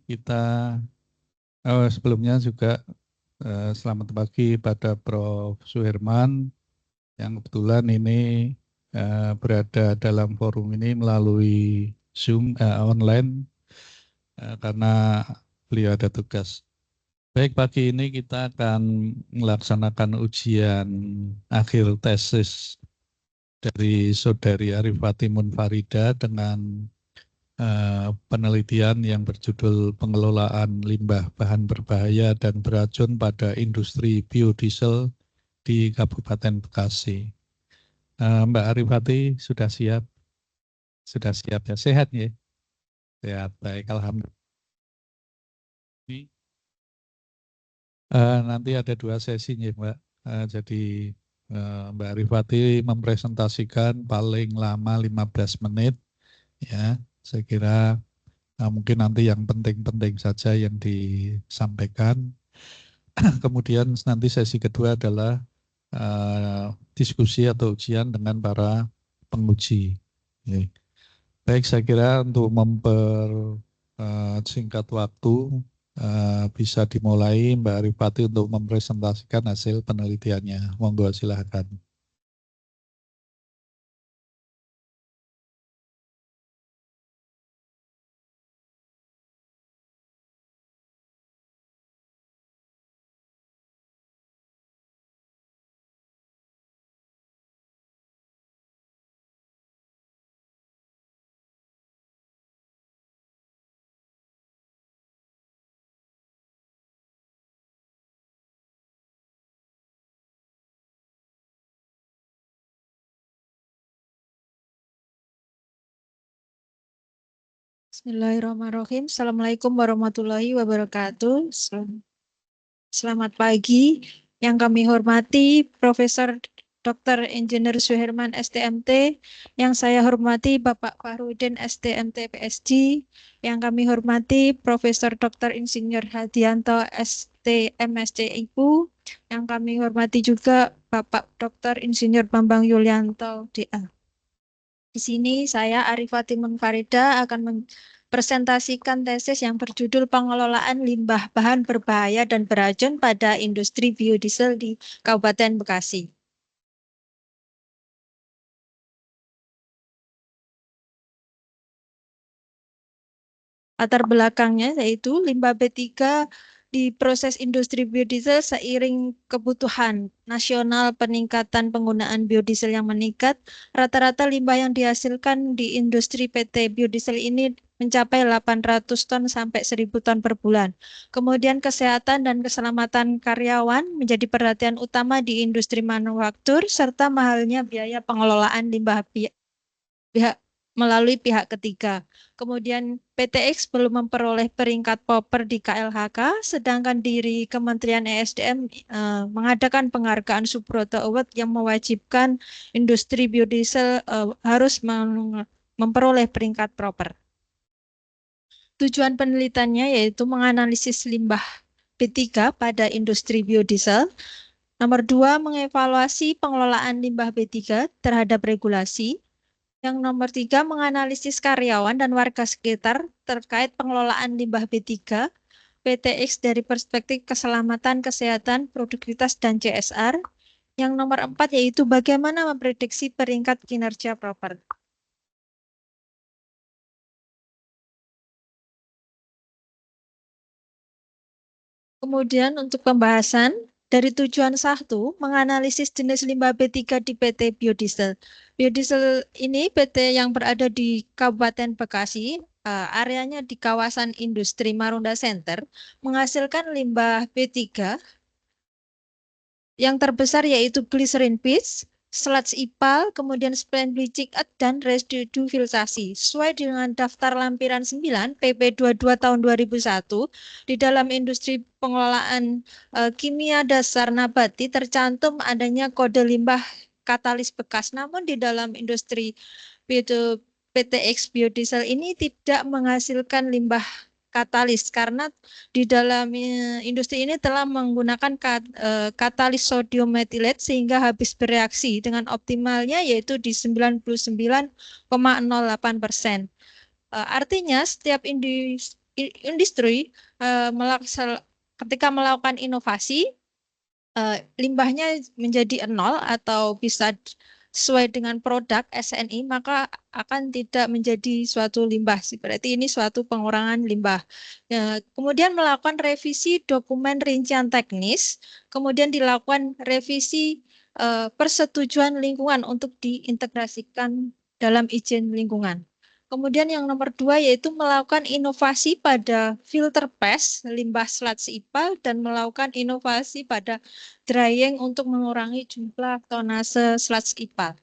kita sebelumnya juga selamat pagi pada Prof. Suherman yang kebetulan ini berada dalam forum ini melalui Zoom online karena beliau ada tugas. Baik, pagi ini kita akan melaksanakan ujian akhir tesis dari Saudari Arifati Munfarida dengan penelitian yang berjudul pengelolaan limbah bahan berbahaya dan beracun pada industri biodiesel di Kabupaten Bekasi. Mbak Arifati sudah siap? Sudah siap ya? Sehat ya? Sehat, baik, alhamdulillah. Nanti ada 2 sesi ya Mbak. Jadi Mbak Arifati mempresentasikan paling lama 15 menit ya. Saya kira mungkin nanti yang penting-penting saja yang disampaikan. Kemudian nanti sesi kedua adalah diskusi atau ujian dengan para penguji. Oke. Baik, saya kira untuk mempersingkat waktu bisa dimulai Mbak Arifati untuk mempresentasikan hasil penelitiannya. Monggo silahkan. Bismillahirrahmanirrahim. Assalamualaikum warahmatullahi wabarakatuh. Selamat pagi. Yang kami hormati Profesor Dr. Engineer Suherman STMT, yang saya hormati Bapak Fahrudin STMT PSG, yang kami hormati Profesor Dr. Insinyur Hadianto STMSC IPU, yang kami hormati juga Bapak Dr. Insinyur Bambang Yulianto DA. Di sini saya Arifati Munfarida akan mempresentasikan tesis yang berjudul pengelolaan limbah bahan berbahaya dan beracun pada industri biodiesel di Kabupaten Bekasi. Latar belakangnya yaitu limbah B3 di proses industri biodiesel seiring kebutuhan nasional peningkatan penggunaan biodiesel yang meningkat, rata-rata limbah yang dihasilkan di industri PT biodiesel ini mencapai 800 ton sampai 1000 ton per bulan. Kemudian kesehatan dan keselamatan karyawan menjadi perhatian utama di industri manufaktur serta mahalnya biaya pengelolaan limbah pihak melalui pihak ketiga. Kemudian PTX belum memperoleh peringkat proper di KLHK, sedangkan di Kementerian ESDM mengadakan penghargaan Subroto Award yang mewajibkan industri biodiesel harus memperoleh peringkat proper. Tujuan penelitiannya yaitu menganalisis limbah B3 pada industri biodiesel. Nomor 2, mengevaluasi pengelolaan limbah B3 terhadap regulasi. Yang nomor 3, menganalisis karyawan dan warga sekitar terkait pengelolaan limbah B3, PTX dari perspektif keselamatan, kesehatan, produktivitas, dan CSR. Yang nomor 4 yaitu bagaimana memprediksi peringkat kinerja proper. Kemudian untuk pembahasan, dari tujuan 1, menganalisis jenis limbah B3 di PT Biodiesel. Biodiesel ini PT yang berada di Kabupaten Bekasi, areanya di kawasan industri Marunda Center, menghasilkan limbah B3 yang terbesar yaitu glycerin pitch, sludge IPAL, kemudian spent bleaching dan residu filtrasi. Sesuai dengan daftar lampiran 9 PP 22 tahun 2001, di dalam industri pengelolaan kimia dasar nabati tercantum adanya kode limbah katalis bekas. Namun di dalam industri PTX biodiesel ini tidak menghasilkan limbah katalis karena di dalam industri ini telah menggunakan katalis sodium methylate sehingga habis bereaksi dengan optimalnya yaitu di 99,08%. Artinya setiap industri ketika melakukan inovasi, limbahnya menjadi nol atau bisa sesuai dengan produk SNI, maka akan tidak menjadi suatu limbah. Berarti ini suatu pengurangan limbah. Kemudian melakukan revisi dokumen rincian teknis, kemudian dilakukan revisi persetujuan lingkungan untuk diintegrasikan dalam izin lingkungan. Kemudian yang nomor 2 yaitu melakukan inovasi pada filter PES, limbah sludge IPA, dan melakukan inovasi pada drying untuk mengurangi jumlah tonase sludge IPA.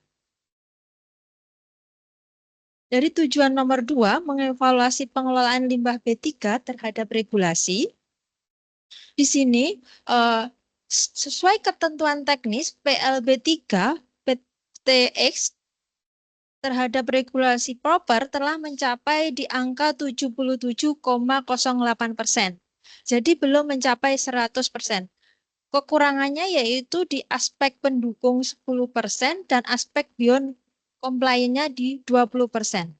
Dari tujuan nomor 2, mengevaluasi pengelolaan limbah B3 terhadap regulasi. Di sini, sesuai ketentuan teknis PLB3, PTX terhadap regulasi proper telah mencapai di angka 77,08%. Jadi belum mencapai 100%. Kekurangannya yaitu di aspek pendukung 10% dan aspek beyond compliance-nya di 20%.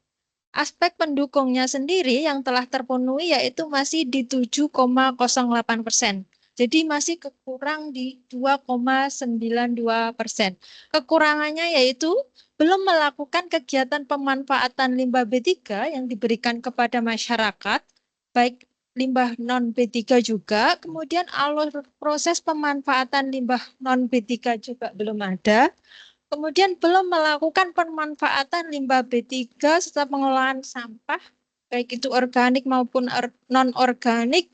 Aspek pendukungnya sendiri yang telah terpenuhi yaitu masih di 7,08%. Jadi masih kekurang di 2,92%. Kekurangannya yaitu belum melakukan kegiatan pemanfaatan limbah B3 yang diberikan kepada masyarakat, baik limbah non B3 juga, kemudian alur proses pemanfaatan limbah non B3 juga belum ada, kemudian belum melakukan pemanfaatan limbah B3 serta pengelolaan sampah, baik itu organik maupun non-organik,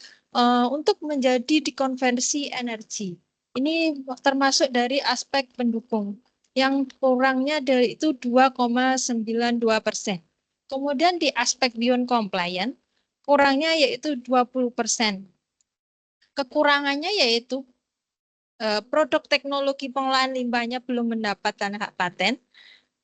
untuk menjadi dikonversi energi. Ini termasuk dari aspek pendukung. Yang kurangnya dari itu 2,92%. Kemudian di aspek beyond compliant, kurangnya yaitu 20%. Kekurangannya yaitu produk teknologi pengolahan limbahnya belum mendapatkan hak paten.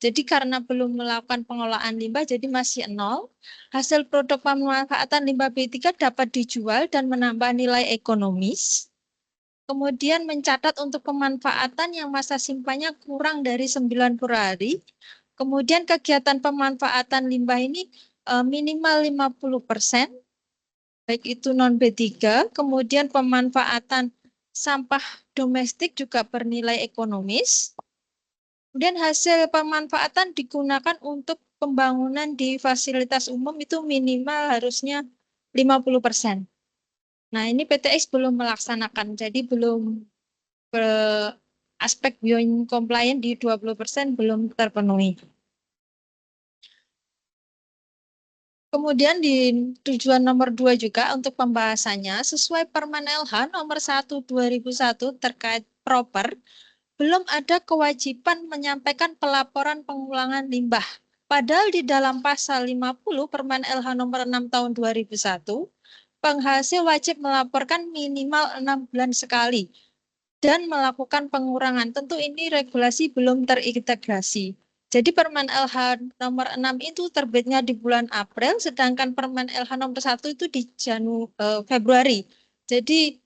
Jadi karena belum melakukan pengolahan limbah, jadi masih nol. Hasil produk pemanfaatan limbah B3 dapat dijual dan menambah nilai ekonomis. Kemudian mencatat untuk pemanfaatan yang masa simpannya kurang dari 90 hari. Kemudian kegiatan pemanfaatan limbah ini minimal 50%, baik itu non B3. Kemudian pemanfaatan sampah domestik juga bernilai ekonomis. Kemudian hasil pemanfaatan digunakan untuk pembangunan di fasilitas umum itu minimal harusnya 50%. Nah, ini PTX belum melaksanakan, jadi belum aspek beyond compliant di 20% belum terpenuhi. Kemudian di tujuan nomor 2 juga untuk pembahasannya, sesuai Permen LH nomor 1/2001 terkait proper, belum ada kewajiban menyampaikan pelaporan pengulangan limbah. Padahal di dalam pasal 50 Permen LH nomor 6 tahun 2001, penghasil wajib melaporkan minimal 6 bulan sekali dan melakukan pengurangan. Tentu ini regulasi belum terintegrasi. Jadi Permen LH nomor 6 itu terbitnya di bulan April, sedangkan Permen LH nomor 1 itu di Februari. Jadi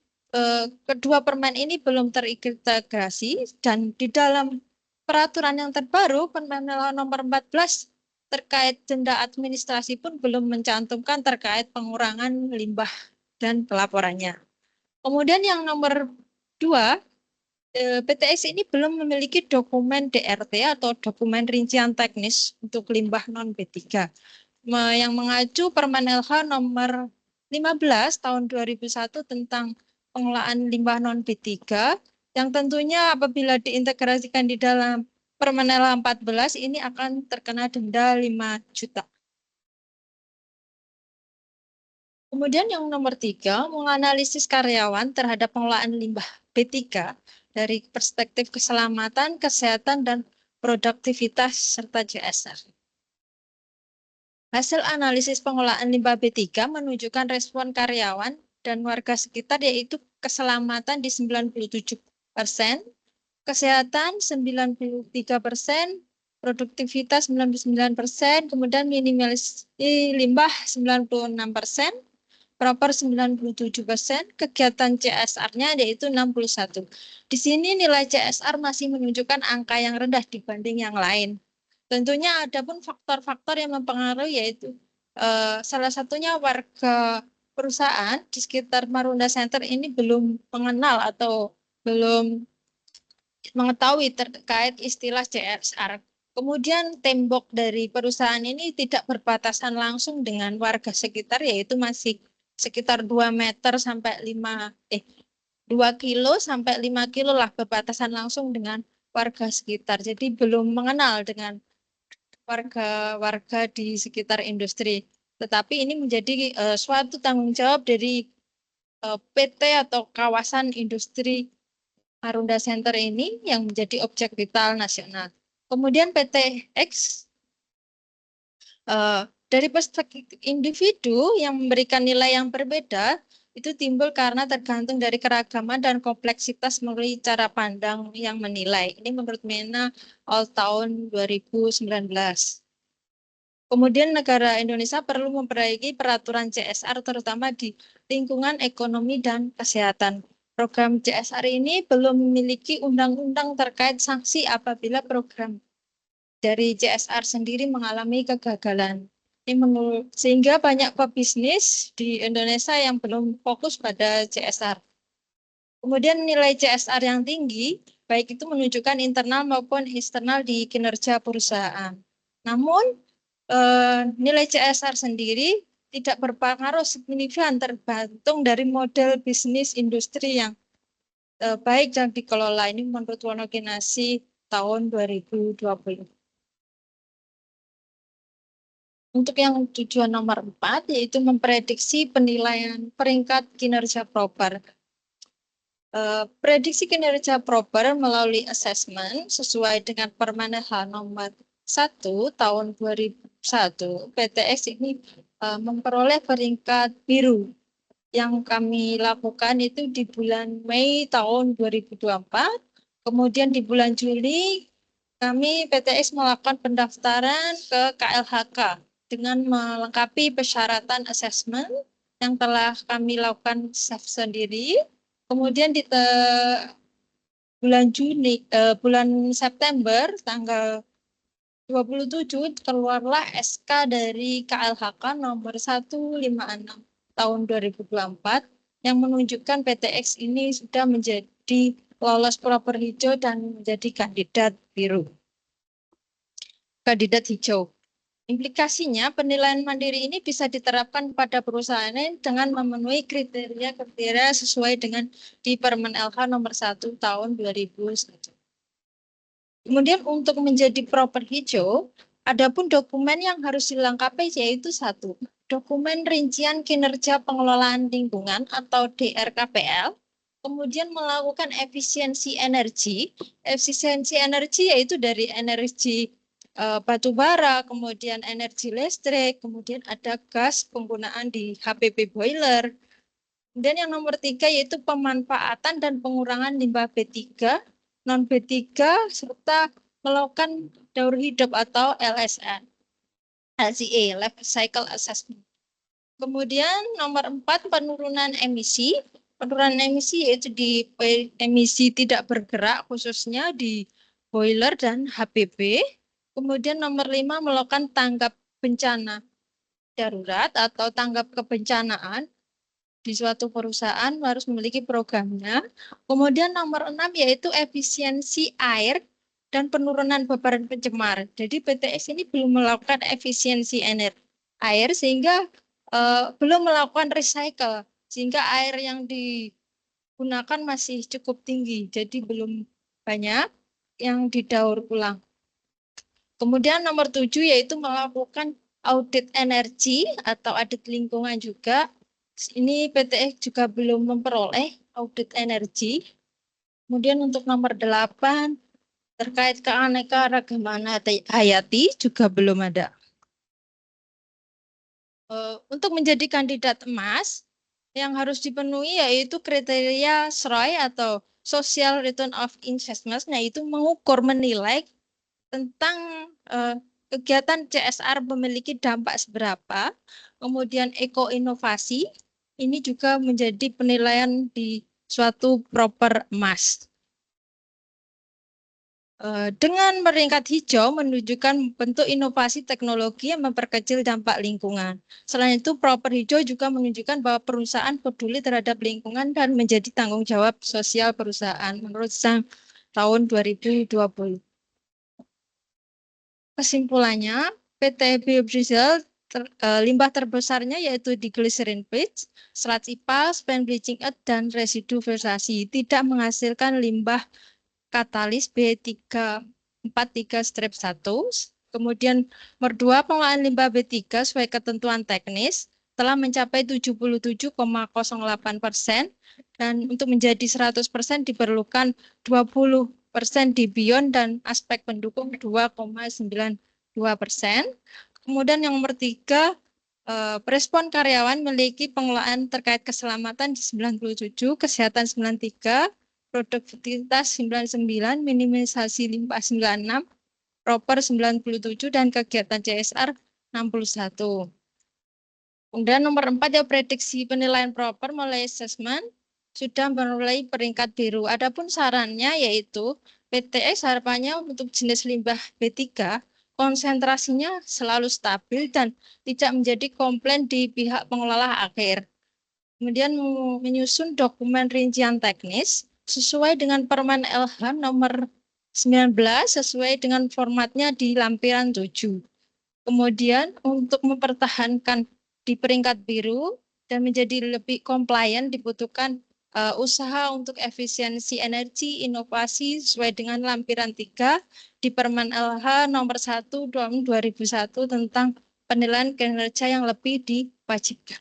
kedua permen ini belum terintegrasi, dan di dalam peraturan yang terbaru Permen LH nomor 14 terkait denda administrasi pun belum mencantumkan terkait pengurangan limbah dan pelaporannya. Kemudian yang nomor 2, PTX ini belum memiliki dokumen DRT atau dokumen rincian teknis untuk limbah non B3. Yang mengacu Permen LH nomor 15 tahun 2001 tentang pengelolaan limbah non B3, yang tentunya apabila diintegrasikan di dalam Permen LH 14 ini akan terkena denda 5 juta. Kemudian yang nomor 3, menganalisis karyawan terhadap pengelolaan limbah B3 dari perspektif keselamatan, kesehatan, dan produktivitas serta CSR. Hasil analisis pengelolaan limbah B3 menunjukkan respon karyawan dan warga sekitar yaitu keselamatan di 97%, kesehatan 93%, produktivitas 99%, kemudian minimalisasi limbah 96%, proper 97%, kegiatan CSR-nya yaitu 61%. Di sini nilai CSR masih menunjukkan angka yang rendah dibanding yang lain. Tentunya ada pun faktor-faktor yang mempengaruhi yaitu salah satunya warga perusahaan di sekitar Marunda Center ini belum mengenal atau belum mengetahui terkait istilah CSR. Kemudian tembok dari perusahaan ini tidak berbatasan langsung dengan warga sekitar, yaitu masih sekitar 2 meter sampai 2 kilo sampai 5 kilo lah berbatasan langsung dengan warga sekitar. Jadi belum mengenal dengan warga-warga di sekitar industri. Tetapi ini menjadi suatu tanggung jawab dari PT atau kawasan industri Marunda Center ini yang menjadi objek vital nasional. Kemudian PT X dari perspektif individu yang memberikan nilai yang berbeda itu timbul karena tergantung dari keragaman dan kompleksitas melalui cara pandang yang menilai. Ini menurut Mena all tahun 2019. Kemudian negara Indonesia perlu memperbaiki peraturan CSR terutama di lingkungan ekonomi dan kesehatan. Program CSR ini belum memiliki undang-undang terkait sanksi apabila program dari CSR sendiri mengalami kegagalan. Sehingga banyak pebisnis di Indonesia yang belum fokus pada CSR. Kemudian nilai CSR yang tinggi, baik itu menunjukkan internal maupun eksternal di kinerja perusahaan. Namun, nilai CSR sendiri tidak berpengaruh signifikan tergantung dari model bisnis industri yang baik dan dikelola. Ini menurut Wonoginasi tahun 2020. Untuk yang tujuan nomor 4, yaitu memprediksi penilaian peringkat kinerja proper. Prediksi kinerja proper melalui assessment sesuai dengan Permen H nomor 1 tahun 2001, PTX ini memperoleh peringkat biru. Yang kami lakukan itu di bulan Mei tahun 2024. Kemudian di bulan Juli kami PTX melakukan pendaftaran ke KLHK dengan melengkapi persyaratan assessment yang telah kami lakukan sendiri. Kemudian di bulan September tanggal 27 keluarlah SK dari KLHK nomor 156 tahun 2024 yang menunjukkan PTX ini sudah menjadi lolos proper hijau dan menjadi kandidat biru. Kandidat hijau. Implikasinya penilaian mandiri ini bisa diterapkan pada perusahaan dengan memenuhi kriteria sesuai dengan di Permen LH nomor 1 tahun 2001. Kemudian untuk menjadi proper hijau, adapun dokumen yang harus dilengkapi yaitu 1. Dokumen rincian kinerja pengelolaan lingkungan atau DRKPL. Kemudian melakukan efisiensi energi. Efisiensi energi yaitu dari energi batu bara, kemudian energi listrik, kemudian ada gas penggunaan di HPP boiler. Kemudian yang nomor 3 yaitu pemanfaatan dan pengurangan limbah B3, non B3, serta melakukan daur hidup atau LSN, LCA, Life Cycle Assessment. Kemudian nomor 4 penurunan emisi. Penurunan emisi yaitu di emisi tidak bergerak khususnya di boiler dan HPP. Kemudian nomor 5 melakukan tanggap bencana darurat atau tanggap kebencanaan di suatu perusahaan harus memiliki programnya. Kemudian nomor 6 yaitu efisiensi air dan penurunan beban pencemar. Jadi PTX ini belum melakukan efisiensi air sehingga belum melakukan recycle sehingga air yang digunakan masih cukup tinggi. Jadi belum banyak yang didaur ulang. Kemudian nomor 7 yaitu melakukan audit energi atau audit lingkungan juga. Ini PTX juga belum memperoleh audit energi. Kemudian untuk nomor 8 terkait keanekaragaman hayati juga belum ada. Untuk menjadi kandidat emas yang harus dipenuhi yaitu kriteria SROI atau Social Return of Investment, yaitu mengukur menilai tentang kegiatan CSR memiliki dampak seberapa, kemudian eko-inovasi, ini juga menjadi penilaian di suatu proper emas. Dengan meringkat hijau menunjukkan bentuk inovasi teknologi yang memperkecil dampak lingkungan. Selain itu, proper hijau juga menunjukkan bahwa perusahaan peduli terhadap lingkungan dan menjadi tanggung jawab sosial perusahaan menurut Sang tahun 2020. Kesimpulannya, PT Biodiesel limbah terbesarnya yaitu di glycerin pitch, serat IPA, spent bleaching earth, dan residu versasi tidak menghasilkan limbah katalis B343-1. Kemudian nomor 2, pengolahan limbah B3 sesuai ketentuan teknis telah mencapai 77,08% dan untuk menjadi 100% diperlukan 20% di beyond dan aspek pendukung 2,92%. Kemudian yang nomor 3, respon karyawan memiliki pengelolaan terkait keselamatan di 97, kesehatan 93, produktivitas 99, minimalisasi limbah 96, proper 97, dan kegiatan CSR 61. Kemudian nomor 4 ya prediksi penilaian proper mulai assessment sudah mulai peringkat biru. Adapun sarannya yaitu PTX harapannya untuk jenis limbah B3 konsentrasinya selalu stabil dan tidak menjadi komplain di pihak pengelola akhir. Kemudian menyusun dokumen rincian teknis sesuai dengan Permen LH nomor 19 sesuai dengan formatnya di lampiran 7. Kemudian untuk mempertahankan di peringkat biru dan menjadi lebih compliant dibutuhkan usaha untuk efisiensi energi, inovasi sesuai dengan lampiran 3 di Permen LH nomor 1 tahun 2001 tentang penilaian kinerja yang lebih diwajibkan.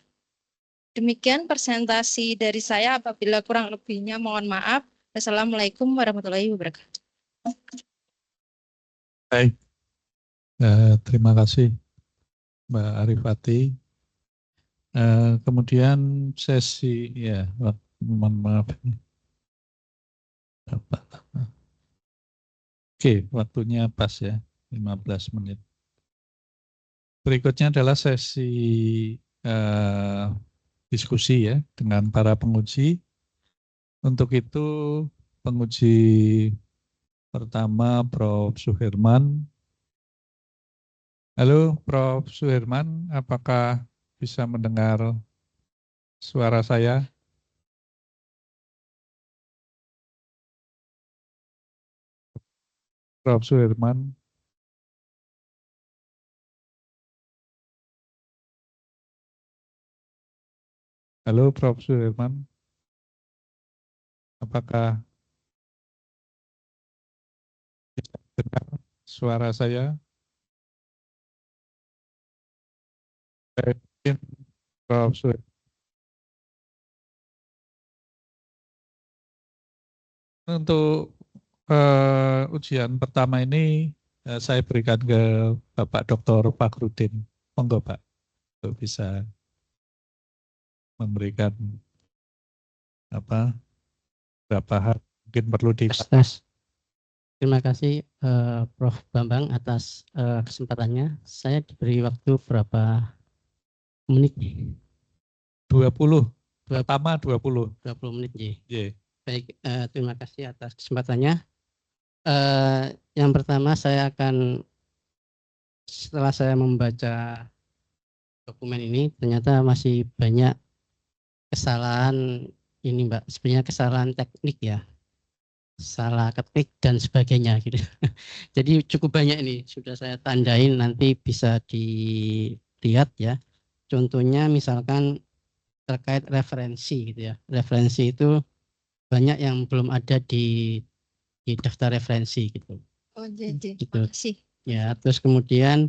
Demikian presentasi dari saya, apabila kurang lebihnya mohon maaf. Assalamualaikum warahmatullahi wabarakatuh. Baik, terima kasih Mbak Arifati. Kemudian sesi, ya, mohon maaf. Oke, waktunya pas ya, 15 menit. Berikutnya adalah sesi diskusi ya dengan para penguji. Untuk itu penguji pertama Prof. Suherman. Halo Prof. Suherman, apakah bisa mendengar suara saya? Prof. Suherman. Halo Prof. Suherman. Apakah bisa dengar suara saya? Mungkin Prof. Suherman. Untuk ujian pertama ini saya berikan ke Bapak Dr. Fakhrudin. Monggo Pak, untuk bisa memberikan berapa hal mungkin perlu di. Terima kasih Prof. Bambang atas kesempatannya. Saya diberi waktu berapa menit? 20. Pertama 20. 20 menit. Yeah. Baik, terima kasih atas kesempatannya. Yang pertama saya akan, setelah saya membaca dokumen ini, ternyata masih banyak kesalahan ini Mbak, sebenarnya kesalahan teknik ya, salah ketik dan sebagainya gitu. Jadi cukup banyak ini, sudah saya tandain, nanti bisa dilihat ya. Contohnya misalkan terkait referensi gitu ya. Referensi itu banyak yang belum ada di daftar referensi gitu. Oh, jadi gitu. makasih. Ya, terus kemudian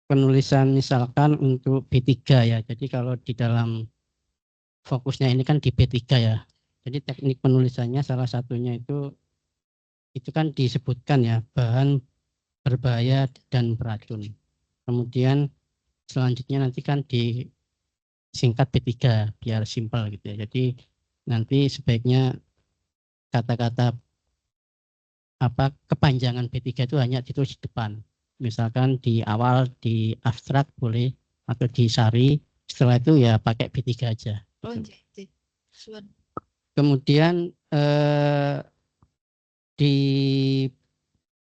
penulisan misalkan untuk B3 ya. Jadi kalau di dalam fokusnya ini kan di B3 ya. Jadi teknik penulisannya salah satunya itu kan disebutkan ya, bahan berbahaya dan beracun. Kemudian selanjutnya nanti kan disingkat B3 biar simpel gitu ya. Jadi nanti sebaiknya kata-kata kepanjangan B3 itu hanya ditulis di depan. Misalkan di awal di abstrak boleh atau di sari, setelah itu ya pakai B3 aja. Oh, gitu. jadi. Kemudian di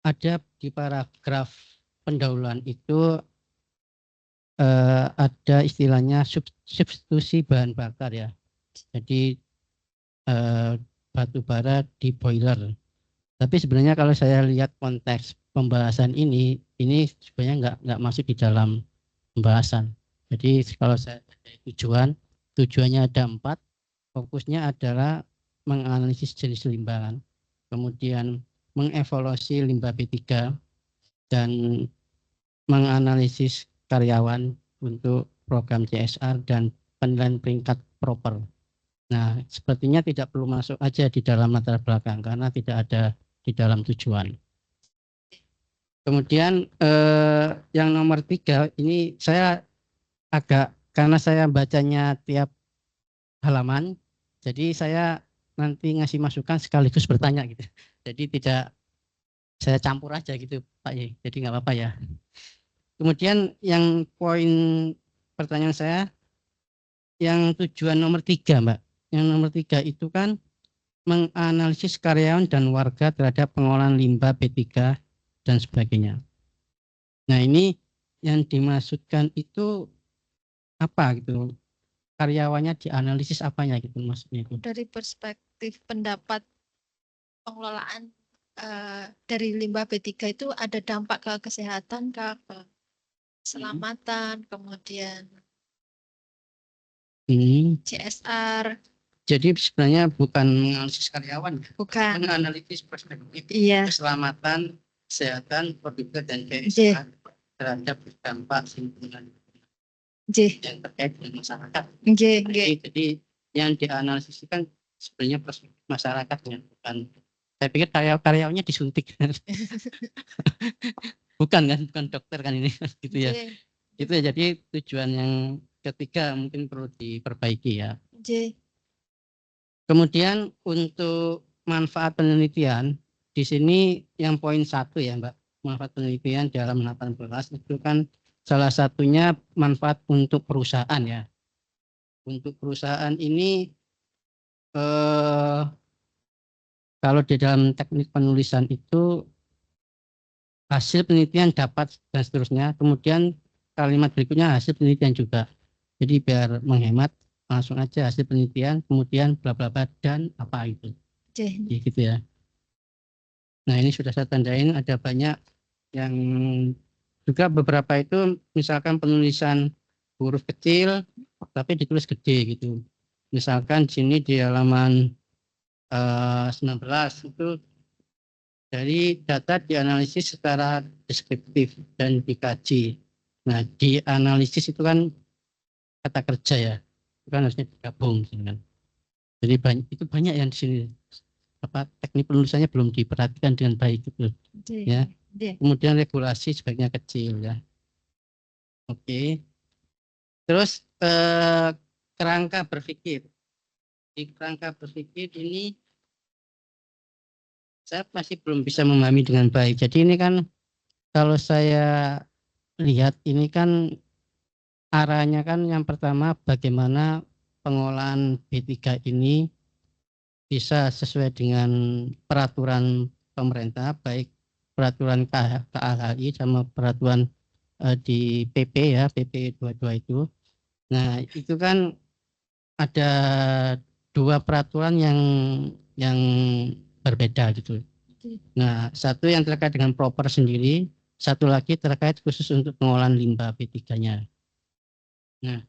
ada di paragraf pendahuluan itu ada istilahnya substitusi bahan bakar ya. Jadi batu bara di boiler. Tapi sebenarnya kalau saya lihat konteks pembahasan ini sebenarnya nggak masuk di dalam pembahasan. Jadi kalau saya tujuannya ada 4, fokusnya adalah menganalisis jenis limbah, kemudian mengevaluasi limbah B3 dan menganalisis karyawan untuk program CSR dan penilaian peringkat proper. Nah, sepertinya tidak perlu masuk aja di dalam latar belakang karena tidak ada di dalam tujuan. Kemudian yang nomor 3 ini saya karena saya bacanya tiap halaman, jadi saya nanti ngasih masukan sekaligus bertanya gitu. Jadi tidak saya campur aja gitu Pak Ye, jadi nggak apa-apa ya. Kemudian yang poin pertanyaan saya, yang tujuan nomor 3 Mbak. Yang nomor 3 itu kan menganalisis karyawan dan warga terhadap pengolahan limbah B3 dan sebagainya. Nah ini yang dimaksudkan itu apa gitu? Karyawannya dianalisis apanya gitu maksudnya itu? Dari perspektif pendapat pengelolaan dari limbah B3 itu ada dampak ke kesehatan, ke keselamatan, kemudian CSR. Jadi sebenarnya bukan menganalisis karyawan, bukan menganalisis perspektif keselamatan, kesehatan, produk dan CSR terhadap dampak lingkungan yang terkait dengan masyarakat. Jadi yang dianalisis kan sebenarnya perspektif masyarakatnya, bukan. Saya pikir karyawannya disuntik. bukan dokter kan ini gitu ya. Itu ya, jadi tujuan yang ketiga mungkin perlu diperbaiki ya. Kemudian untuk manfaat penelitian di sini yang poin 1 ya Mbak, manfaat penelitian di halaman 18 itu kan salah satunya manfaat untuk perusahaan ya. Untuk perusahaan ini kalau di dalam teknik penulisan itu hasil penelitian dapat dan seterusnya, kemudian kalimat berikutnya hasil penelitian juga. Jadi biar menghemat langsung aja hasil penelitian, kemudian bla bla bla dan apa itu. Jadi gitu ya. Nah ini sudah saya tandain, ada banyak yang juga beberapa itu misalkan penulisan huruf kecil tapi ditulis gede gitu. Misalkan di sini di halaman 19 itu dari data dianalisis secara deskriptif dan dikaji. Nah di analisis itu kan kata kerja ya, itu kan harusnya digabung kan. Jadi banyak yang di sini teknik penulisannya belum diperhatikan dengan baik gitu ya. Kemudian regulasi sebaiknya kecil ya. Oke. Terus kerangka berpikir. Di kerangka berpikir ini saya masih belum bisa memahami dengan baik. Jadi ini kan kalau saya lihat ini kan arahnya kan yang pertama bagaimana pengolahan B3 ini bisa sesuai dengan peraturan pemerintah, baik peraturan KAHI sama peraturan di PP ya, PP 22 itu. Nah itu kan ada 2 peraturan yang berbeda gitu. Nah, satu yang terkait dengan proper sendiri, satu lagi terkait khusus untuk pengolahan limbah B3-nya. Nah,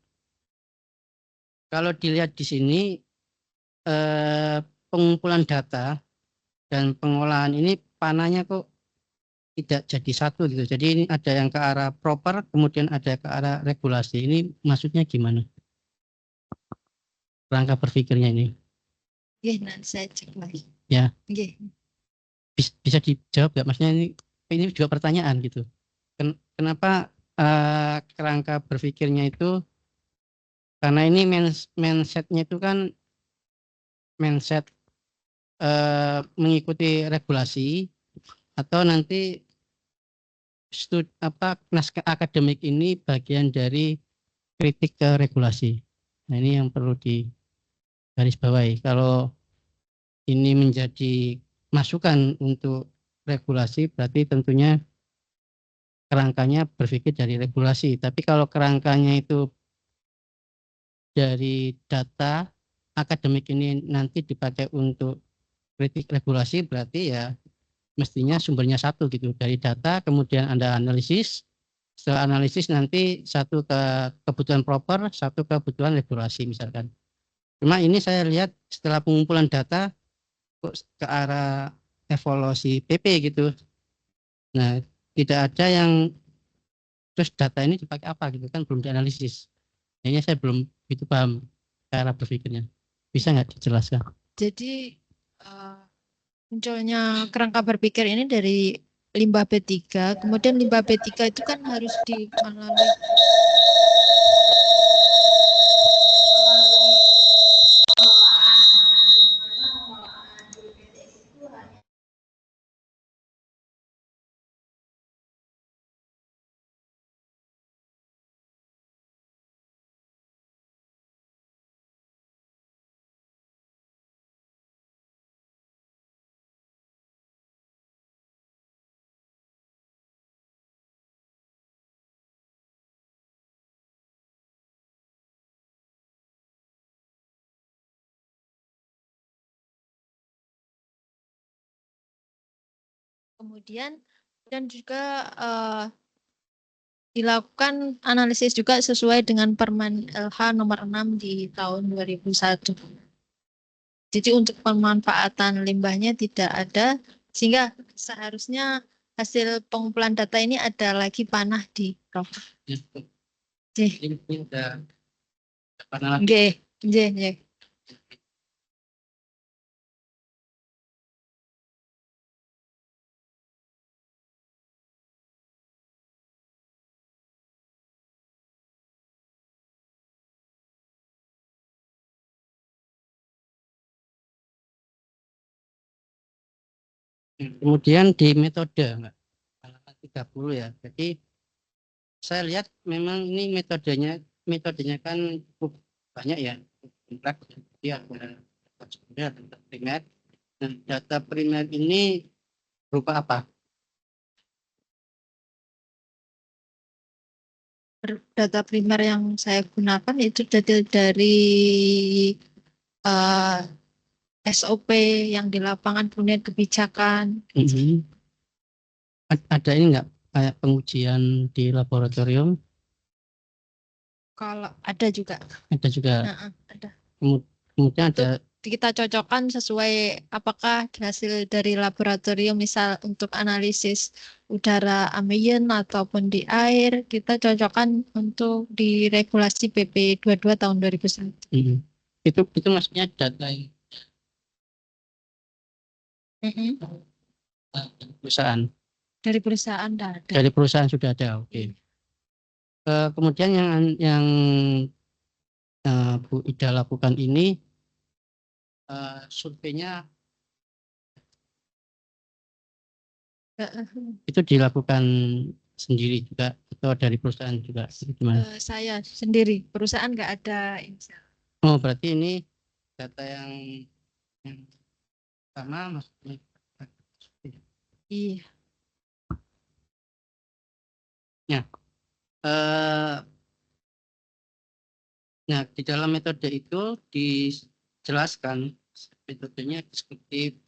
kalau dilihat di sini pengumpulan data dan pengolahan ini panahnya kok tidak jadi satu gitu. Jadi ini ada yang ke arah proper, kemudian ada ke arah regulasi. Ini maksudnya gimana? Rangka berpikirnya ini. Nanti saya cek lagi. Ya. Bisa dijawab nggak? Maksudnya ini juga pertanyaan gitu. Kenapa kerangka berpikirnya itu? Karena ini mindsetnya itu kan mindset mengikuti regulasi atau nanti naskah akademik ini bagian dari kritik ke regulasi. Nah ini yang perlu garis bawahi. Kalau ini menjadi masukan untuk regulasi, berarti tentunya kerangkanya berpikir dari regulasi. Tapi kalau kerangkanya itu dari data akademik ini nanti dipakai untuk kritik regulasi, berarti ya mestinya sumbernya satu gitu, dari data, kemudian Anda analisis. Setelah analisis nanti satu ke kebutuhan proper, satu ke kebutuhan regulasi misalkan. Cuma ini saya lihat setelah pengumpulan data kok ke arah evaluasi PP gitu. Nah, tidak ada yang terus data ini dipakai apa gitu kan, belum dianalisis. Kayaknya saya belum begitu paham cara berpikirnya. Bisa nggak dijelaskan? Jadi munculnya kerangka berpikir ini dari limbah B3, kemudian limbah B3 itu kan harus melalui kemudian dan juga dilakukan analisis juga sesuai dengan Permen LH nomor 6 di tahun 2001. Jadi untuk pemanfaatan limbahnya tidak ada, sehingga seharusnya hasil pengumpulan data ini ada lagi panah di Prof. Ini udah pernah Nggih, nggih, nggih. kemudian di metode Mbak, halaman 30 ya. Jadi saya lihat memang ini metodenya kan cukup banyak ya. Kompleks. Jadi ada sekunder, ada primer. Nah, data primer ini berupa apa? Data primer yang saya gunakan itu dari eh, SOP yang di lapangan, kemudian kebijakan. Ada ini enggak kayak pengujian di laboratorium? Kalau ada juga. Ada juga. Ada. Kemudian ada Kita cocokkan sesuai apakah hasil dari laboratorium, misal untuk analisis udara ambien ataupun di air, kita cocokkan untuk di regulasi PP 22 tahun 2001. itu maksudnya data perusahaan. Dari perusahaan ada. Dari perusahaan sudah ada, oke. Kemudian yang Bu Ida lakukan ini surveinya itu dilakukan sendiri juga atau dari perusahaan juga gimana? Saya sendiri, perusahaan nggak ada. Oh, berarti ini data yang sama maksudnya. Iya. Ya. Nah, di dalam metode itu dijelaskan metodenya deskriptif,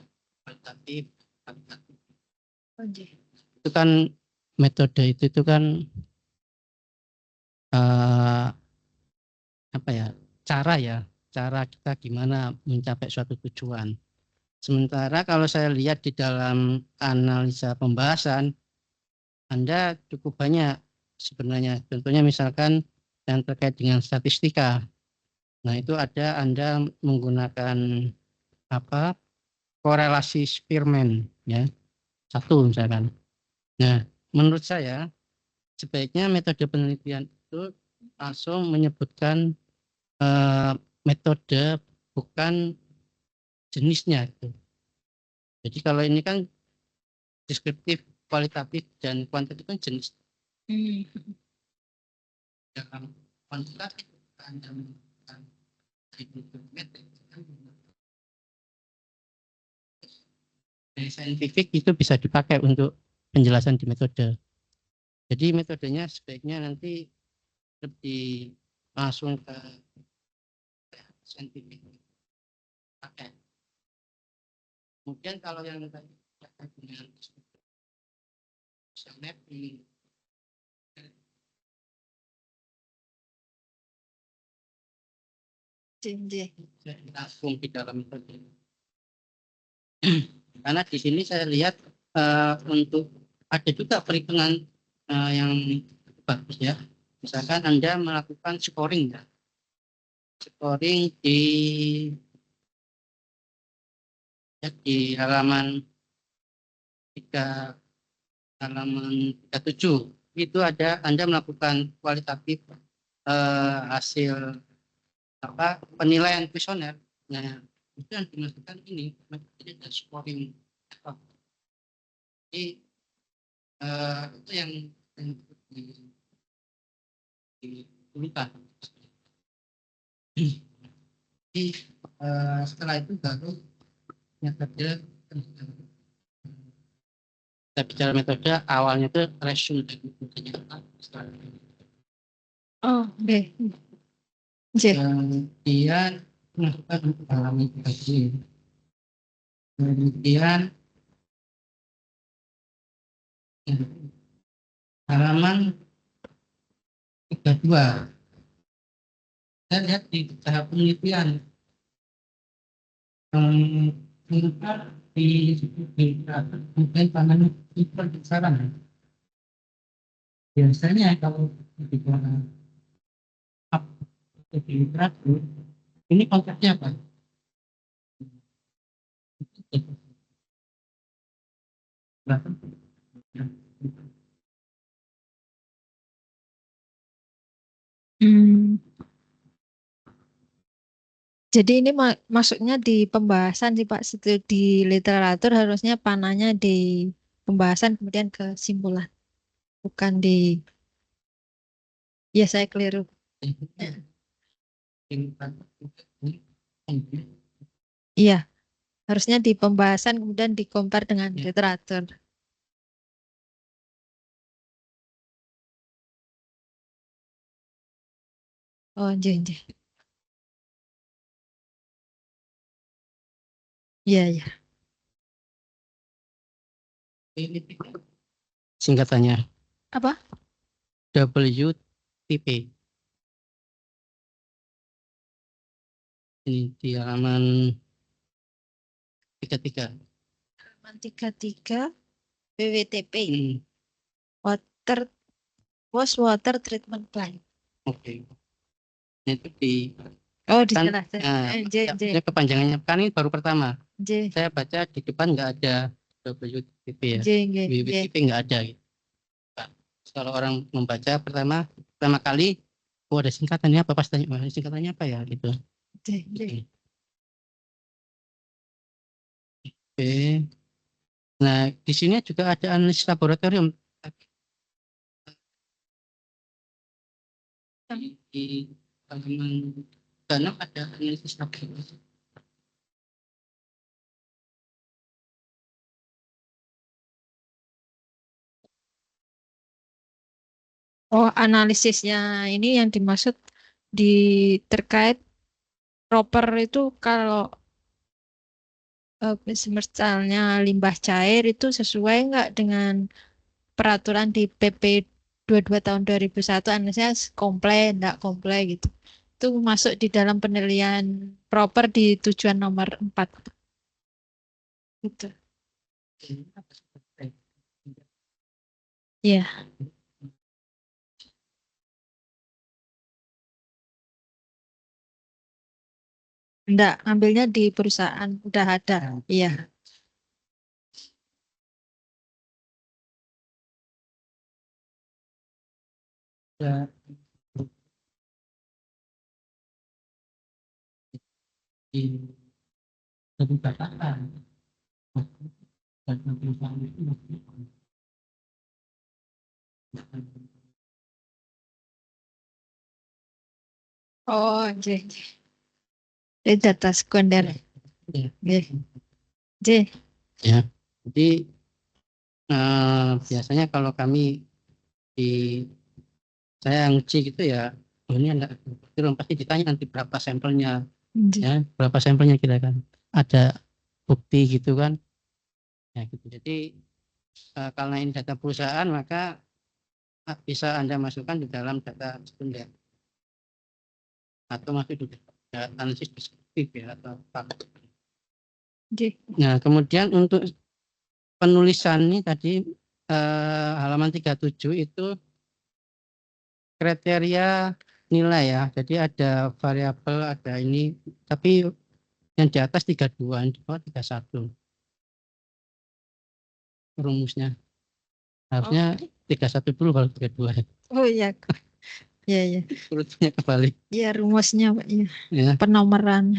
kualitatif, kuantitatif. Itu kan metode itu kan apa ya, cara kita gimana mencapai suatu tujuan. Sementara kalau saya lihat di dalam analisa pembahasan Anda cukup banyak sebenarnya, contohnya misalkan yang terkait dengan statistika. Nah, itu ada Anda menggunakan apa, korelasi Spearman ya, satu misalkan. Nah, menurut saya sebaiknya metode penelitian itu langsung menyebutkan metode bukan jenisnya itu. Jadi kalau ini kan deskriptif, kualitatif dan kuantitatif kan jenis. Dalam kuantitatif Anda menggunakan Dari saintifik itu bisa dipakai untuk penjelasan di metode. Jadi metodenya sebaiknya nanti lebih langsung ke saintifik pakai. Kemudian kalau yang tadi dengan bisa mapping, langsung di dalam metode. Karena di sini saya lihat untuk ada juga perhitungan yang bagus ya. Misalkan Anda melakukan scoring ya. Scoring di halaman 37 itu ada Anda melakukan kualitatif hasil penilaian kuesioner. Nah, itu yang dimasukkan ini metode dan scoring. Jadi itu yang diperlukan. Jadi setelah itu baru metode. Kita bicara metode awalnya itu resume dan metodenya apa. Oh, oke. Kemudian melakukan halaman 37. Kemudian halaman 32. Saya lihat di tahap penelitian mengapa di mungkin tangannya itu besaran. Biasanya kalau bicara di literatur ini konsepnya apa? Jadi ini masuknya di pembahasan sih Pak, studi literatur harusnya panahnya di pembahasan kemudian kesimpulan, bukan di, ya saya keliru. Iya, harusnya di pembahasan kemudian di compare dengan literatur. Oh, jadi. Iya, iya. Singkatannya Apa? WTP. Ini di halaman 33. Halaman 33 WWTP. Water Treatment Plant. Oke. Itu di Oh, kan dijelaskan. kepanjangannya kan ini baru pertama. J. Saya baca di depan nggak ada WTP ya. J. WTP nggak ada gitu. Kalau orang membaca pertama kali, oh ada singkatannya apa, pas tanya singkatannya apa ya gitu. J. Oke. Nah, di sini juga ada analisis laboratorium. Di halaman 6 ada analisis laboratorium. Oh, analisisnya ini yang dimaksud di terkait proper itu kalau misalnya limbah cair itu sesuai nggak dengan peraturan di PP 22 tahun 2001, analisnya komplain nggak komplain gitu. Itu masuk di dalam penilaian proper di tujuan nomor 4. Gitu. Iya. Enggak, ambilnya di perusahaan udah ada. Iya. Ya. Jadi katakan dan perusahaan itu Oh, jadi. data sekunder. Ya. Nggih. J. Ya. Jadi biasanya kalau kami saya nguji gitu ya, oh ini enggak, pasti ditanya nanti berapa sampelnya, ya berapa sampelnya kita kan ada bukti gitu kan, ya gitu. Jadi karena ini data perusahaan maka bisa Anda masukkan di dalam data sekunder atau masuk di analisis deskriptif ya atau apa. Nah kemudian untuk penulisan ini tadi halaman 37 itu kriteria nilai ya. Jadi ada variabel, ada ini, tapi yang di atas 32, yang di bawah 31 rumusnya. Harusnya 31 dulu baru 32. Oh iya. Iya, iya. Urutnya kebalik. Iya, rumusnya Pak ya. Ya. Penomoran.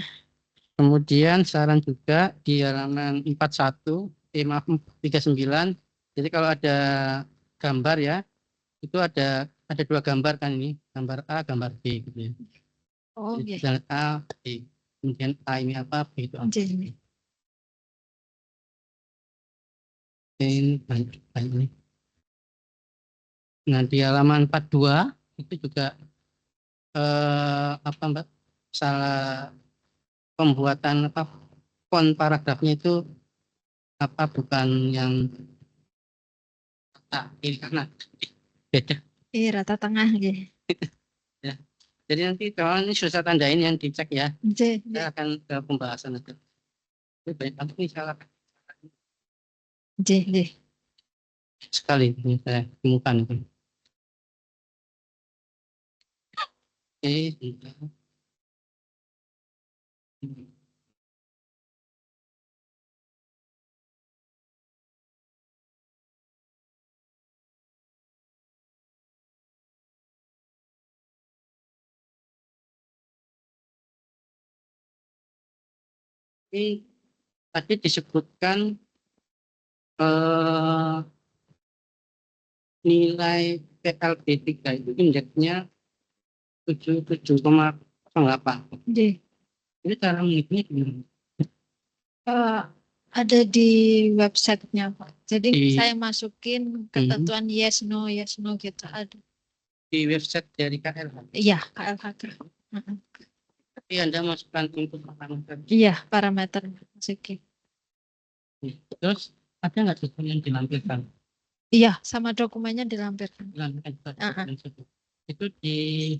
Kemudian saran juga di halaman 41, maaf 39. Jadi kalau ada gambar ya, itu ada dua gambar kan ini, gambar A, gambar B gitu ya. Oh iya. Jadi A, B. Kemudian A ini apa, B itu apa. Ini banyak ini. Nah di halaman 42 itu juga apa Mbak, salah pembuatan apa font paragrafnya itu apa bukan yang ini karena beda. Iya, rata tengah gitu. Ya. Jadi nanti kalau ini susah tandain yang dicek ya. Saya akan ke pembahasan itu. Ini banyak banget nih salah. Sekali ini saya temukan itu. Ini tadi disebutkan nilai PLB3 itu indeksnya 77,8. Ini cara menghitungnya gimana? Ada di websitenya Pak. Jadi saya masukin ketentuan yes no gitu ada. Di website dari KLH? Iya, KLH. Tapi Anda masukkan input parameter? Iya, parameter masukin. Terus ada nggak dokumen yang dilampirkan? Iya, sama dokumennya dilampirkan. Itu di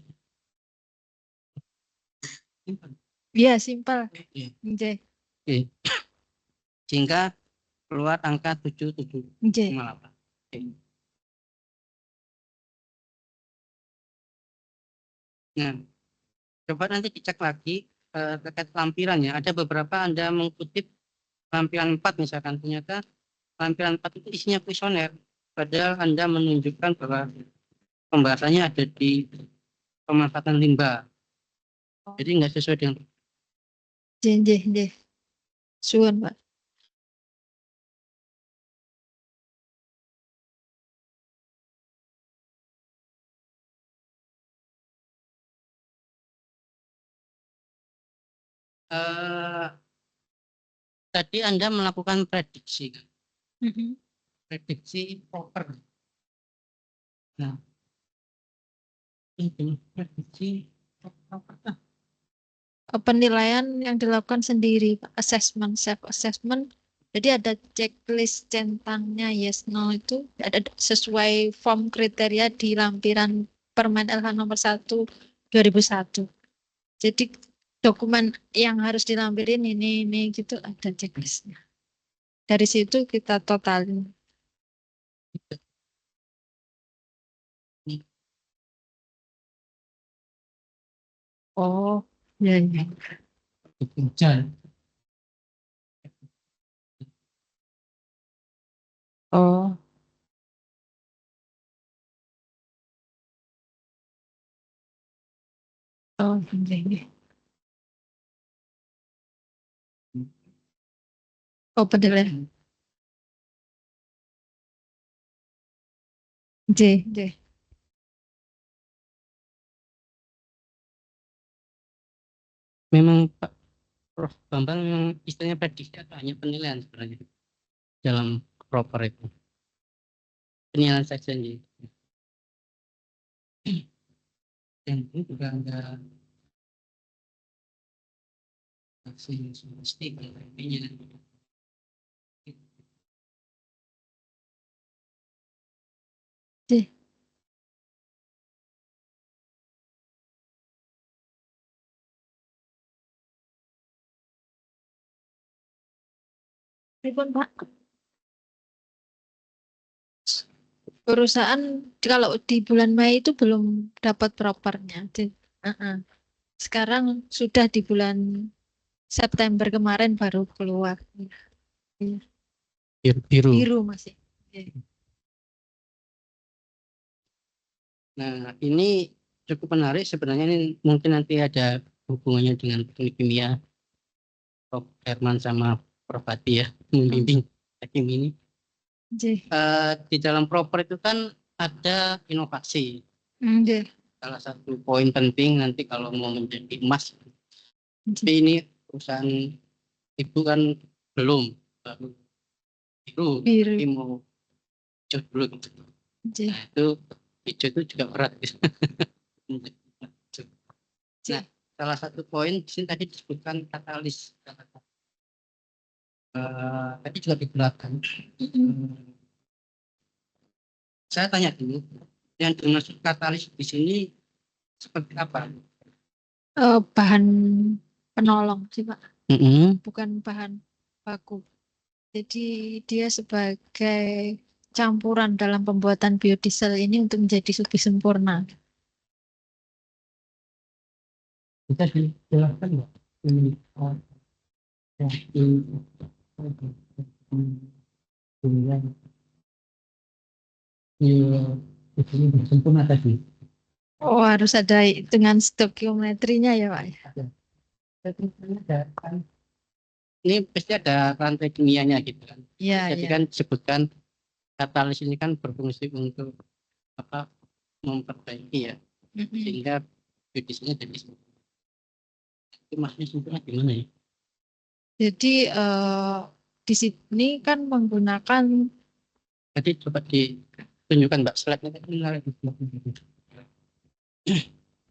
iya, simpel. Sehingga keluar angka 77,8. Nah, coba nanti dicek lagi terkait lampirannya. Ada beberapa Anda mengutip lampiran 4 misalkan, ternyata lampiran 4 itu isinya kuesioner. Padahal Anda menunjukkan bahwa pembahasannya ada di pemanfaatan limbah. Jadi nggak sesuai dengan Suwun, Pak. tadi Anda melakukan prediksi. Prediksi proper. Nah, ini prediksi proper. Penilaian yang dilakukan sendiri, assessment, self assessment. Jadi ada checklist centangnya yes no itu ada sesuai form kriteria di lampiran Permen LH nomor 1 2001. Jadi dokumen yang harus dilampirin ini gitu ada checklistnya. Dari situ kita totalin. Oh, ya. Hujan. Oh. Oh, ini. Oh, penilaian. J. Memang Pak Prof. Bambang memang istilahnya prediksi atau hanya penilaian sebenarnya dalam proper itu? Penilaian saja nih. Dan ini juga ada aksi statistik intinya. Oke. Pripun, Pak? Perusahaan kalau di bulan Mei itu belum dapat propernya. Sekarang sudah di bulan September kemarin baru keluar. Biru. Biru masih. Oke. Nah, ini cukup menarik sebenarnya, ini mungkin nanti ada hubungannya dengan teknik kimia Prof. Herman sama Prof. Hadi ya, membimbing teknik ini. Oke. Di dalam proper itu kan ada inovasi. Oke. Salah satu poin penting nanti kalau mau menjadi emas. Tapi ini perusahaan ibu kan belum, baru biru, Biru. tapi mau hijau dulu gitu. Oke. Nah, itu hijau itu juga berat gitu. Nah, salah satu poin di sini tadi disebutkan katalis. Tadi juga di belakang. Saya tanya dulu, yang dimaksud katalis di sini seperti apa? Bahan penolong sih, Pak. Bukan bahan baku. Jadi dia sebagai campuran dalam pembuatan biodiesel ini untuk menjadi lebih sempurna. Bisa dijelaskan nggak? Ini sempurna tadi. Oh, harus ada dengan stokiometrinya ya, Pak. Ini pasti ada rantai kimianya gitu kan. Iya, Jadi iya. kan disebutkan katalis ini kan berfungsi untuk apa, memperbaiki ya, sehingga biodieselnya jadi sempurna. Itu maksudnya sempurna gimana ya? Jadi di sini kan menggunakan Tadi coba ditunjukkan Mbak slide-nya tadi,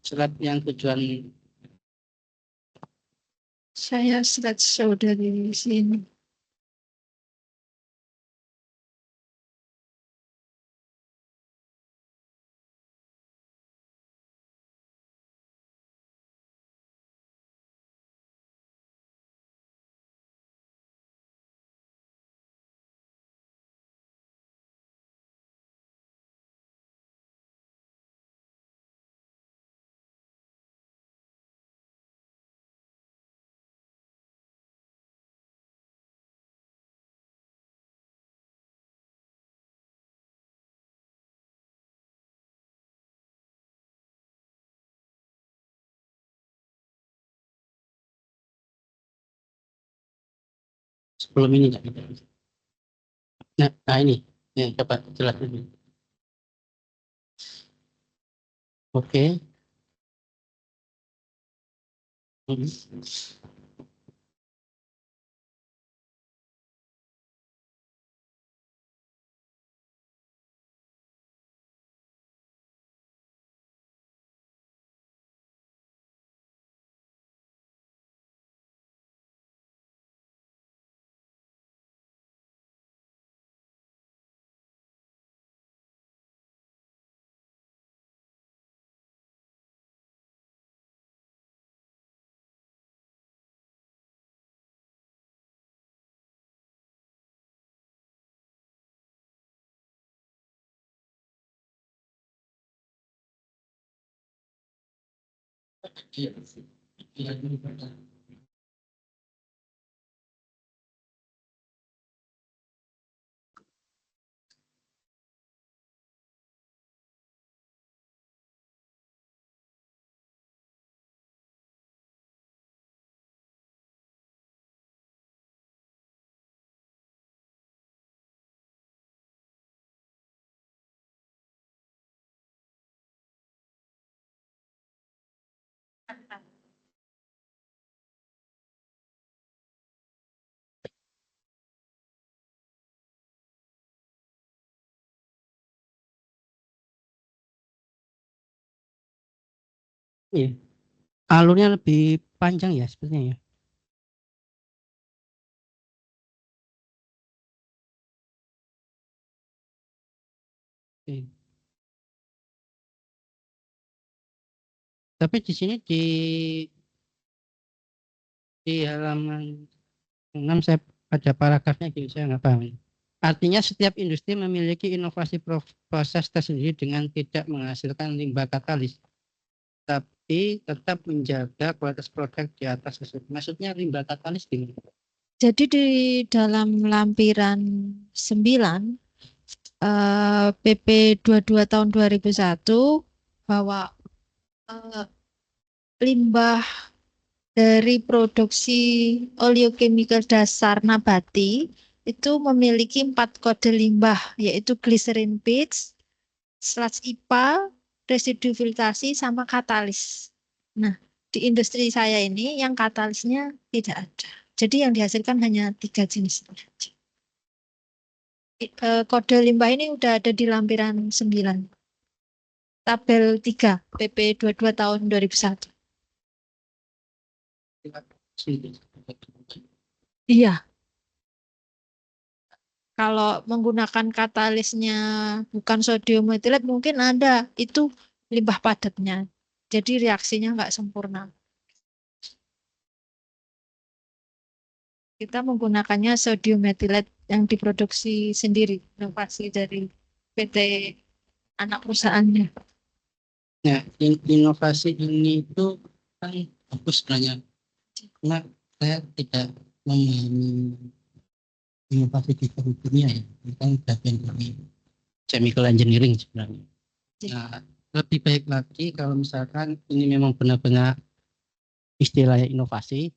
slide yang tujuan saya slideshow dari sini. sebelum ini nggak gitu. Nah ini, coba jelasin. Oke. Iya. Iya. Alurnya lebih panjang ya sepertinya ya. Oke. Tapi di sini di halaman 6 saya ada paragrafnya gitu, saya nggak paham. Artinya setiap industri memiliki inovasi proses tersendiri dengan tidak menghasilkan limbah katalis, tapi tetap menjaga kualitas produk di atas tersebut. Maksudnya limbah katalis gimana? Jadi di dalam lampiran 9 PP 22 tahun 2001 bahwa limbah dari produksi oleochemical dasar nabati itu memiliki 4 kode limbah, yaitu glycerin pitch, sludge IPA, residu filtrasi, sama katalis. Nah, di industri saya ini yang katalisnya tidak ada. Jadi yang dihasilkan hanya 3 jenis. Kode limbah ini udah ada di lampiran 9. Tabel 3 PP 22 tahun 2001. Iya, kalau menggunakan katalisnya bukan sodium metilat mungkin ada itu limbah padatnya. Jadi reaksinya nggak sempurna. Kita menggunakannya sodium metilat yang diproduksi sendiri, inovasi dari PT anak perusahaannya. Nah, inovasi ini itu kan bagus sebenarnya. Karena saya tidak memahami inovasi di dunia ya. Ini kan bagian dari chemical engineering sebenarnya. Nah, lebih baik lagi kalau misalkan ini memang benar-benar istilahnya inovasi,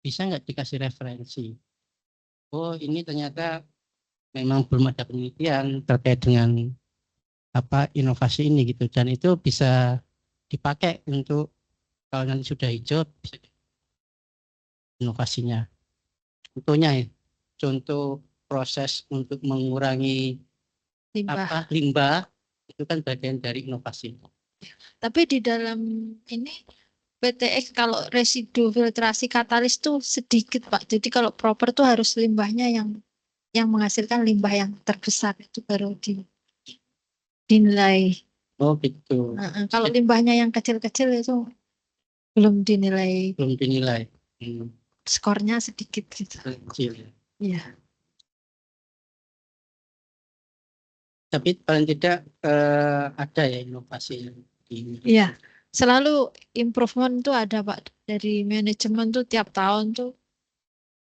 bisa nggak dikasih referensi? Oh, ini ternyata memang belum ada penelitian terkait dengan apa inovasi ini gitu, dan itu bisa dipakai untuk kalau nanti sudah hijau bisa inovasinya. Contohnya ya, contoh proses untuk mengurangi limbah itu kan bagian dari inovasi. Tapi di dalam ini PTX kalau residu filtrasi katalis tuh sedikit Pak. Jadi kalau proper tuh harus limbahnya yang menghasilkan limbah yang terbesar itu baru dinilai. Oh gitu. Kalau limbahnya yang kecil-kecil itu belum dinilai. Skornya sedikit gitu. Kecil. Iya. Tapi paling tidak ada ya inovasi. Iya. Selalu improvement tuh ada Pak dari manajemen tuh tiap tahun tuh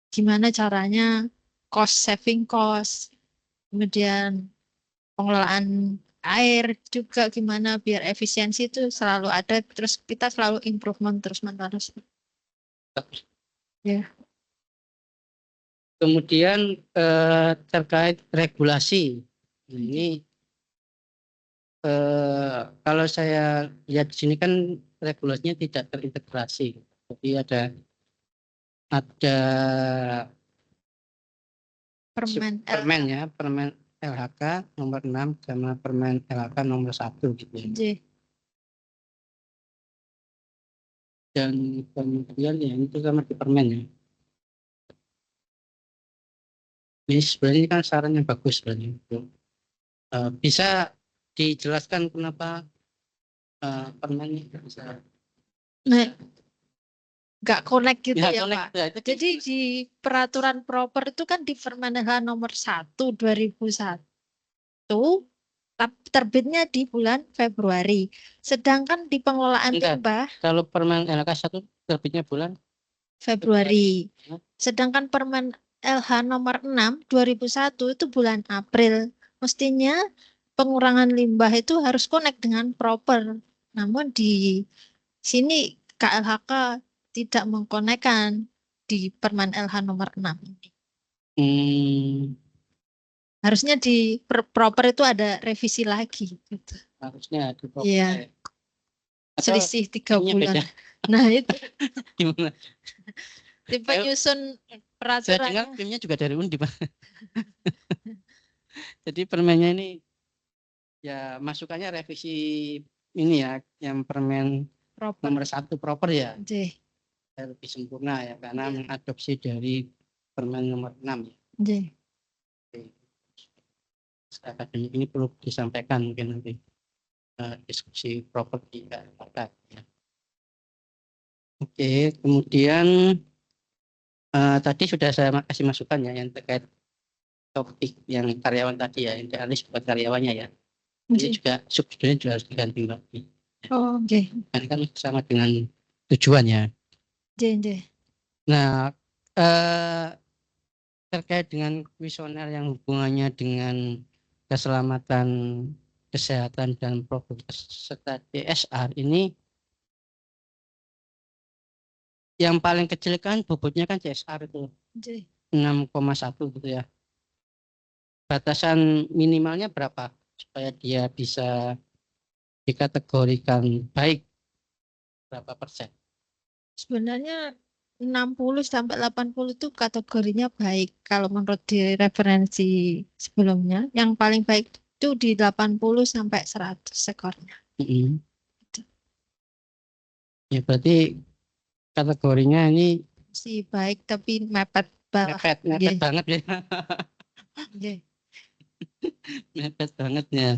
gimana caranya saving cost, kemudian pengelolaan air juga gimana biar efisiensi itu selalu ada, terus kita selalu improvement terus menerus. Ya. Kemudian terkait regulasi ini kalau saya lihat di sini kan regulasinya tidak terintegrasi, jadi ada permen ya, permen LHK nomor 6 sama permen LHK nomor 1 gitu ya. Dan kemudian ya itu sama di permen ya. Ini sebenarnya kan saran yang bagus sebenarnya. Bisa dijelaskan kenapa permen ini bisa nggak connect gitu ya connect, Pak. Jadi di peraturan proper itu kan di Permen LH nomor 1 2001 terbitnya di bulan Februari. Sedangkan di pengelolaan limbah kalau Permen LH 1 terbitnya bulan Februari. Sedangkan Permen LH nomor 6 2001 itu bulan April. Mestinya pengurangan limbah itu harus connect dengan proper. Namun di sini KLHK tidak mengkonekkan di Permen LH nomor 6 ini. Harusnya di proper itu ada revisi lagi gitu. Harusnya di proper. Iya. Selisih 3 bulan. Beda. Nah itu. Gimana? Tim penyusun peraturan. Saya dengar timnya juga dari Undip. Jadi permennya ini ya masukannya revisi ini ya, yang permen Proper. nomor 1 proper ya, J. lebih sempurna ya, karena mengadopsi dari permen nomor 6 ya. J. Akademik ini perlu disampaikan mungkin nanti diskusi properti ya. Oke, kemudian tadi sudah saya kasih masukan ya yang terkait topik yang karyawan tadi ya, idealis buat karyawannya ya. Ini juga subsidinya juga harus diganti lagi. Oh, oke. Kan sama dengan tujuannya. J. Nah, terkait dengan kuesioner yang hubungannya dengan keselamatan, kesehatan dan produktivitas serta CSR ini yang paling kecil kan bobotnya kan CSR itu J. 6,1 gitu ya. Batasan minimalnya berapa supaya dia bisa dikategorikan baik, berapa persen? Sebenarnya 60 sampai 80 itu kategorinya baik kalau menurut di referensi sebelumnya. Yang paling baik itu di 80 sampai 100 skornya. Ya berarti kategorinya ini Si baik tapi mepet bawah. mepet banget ya. J. Mepet banget ya.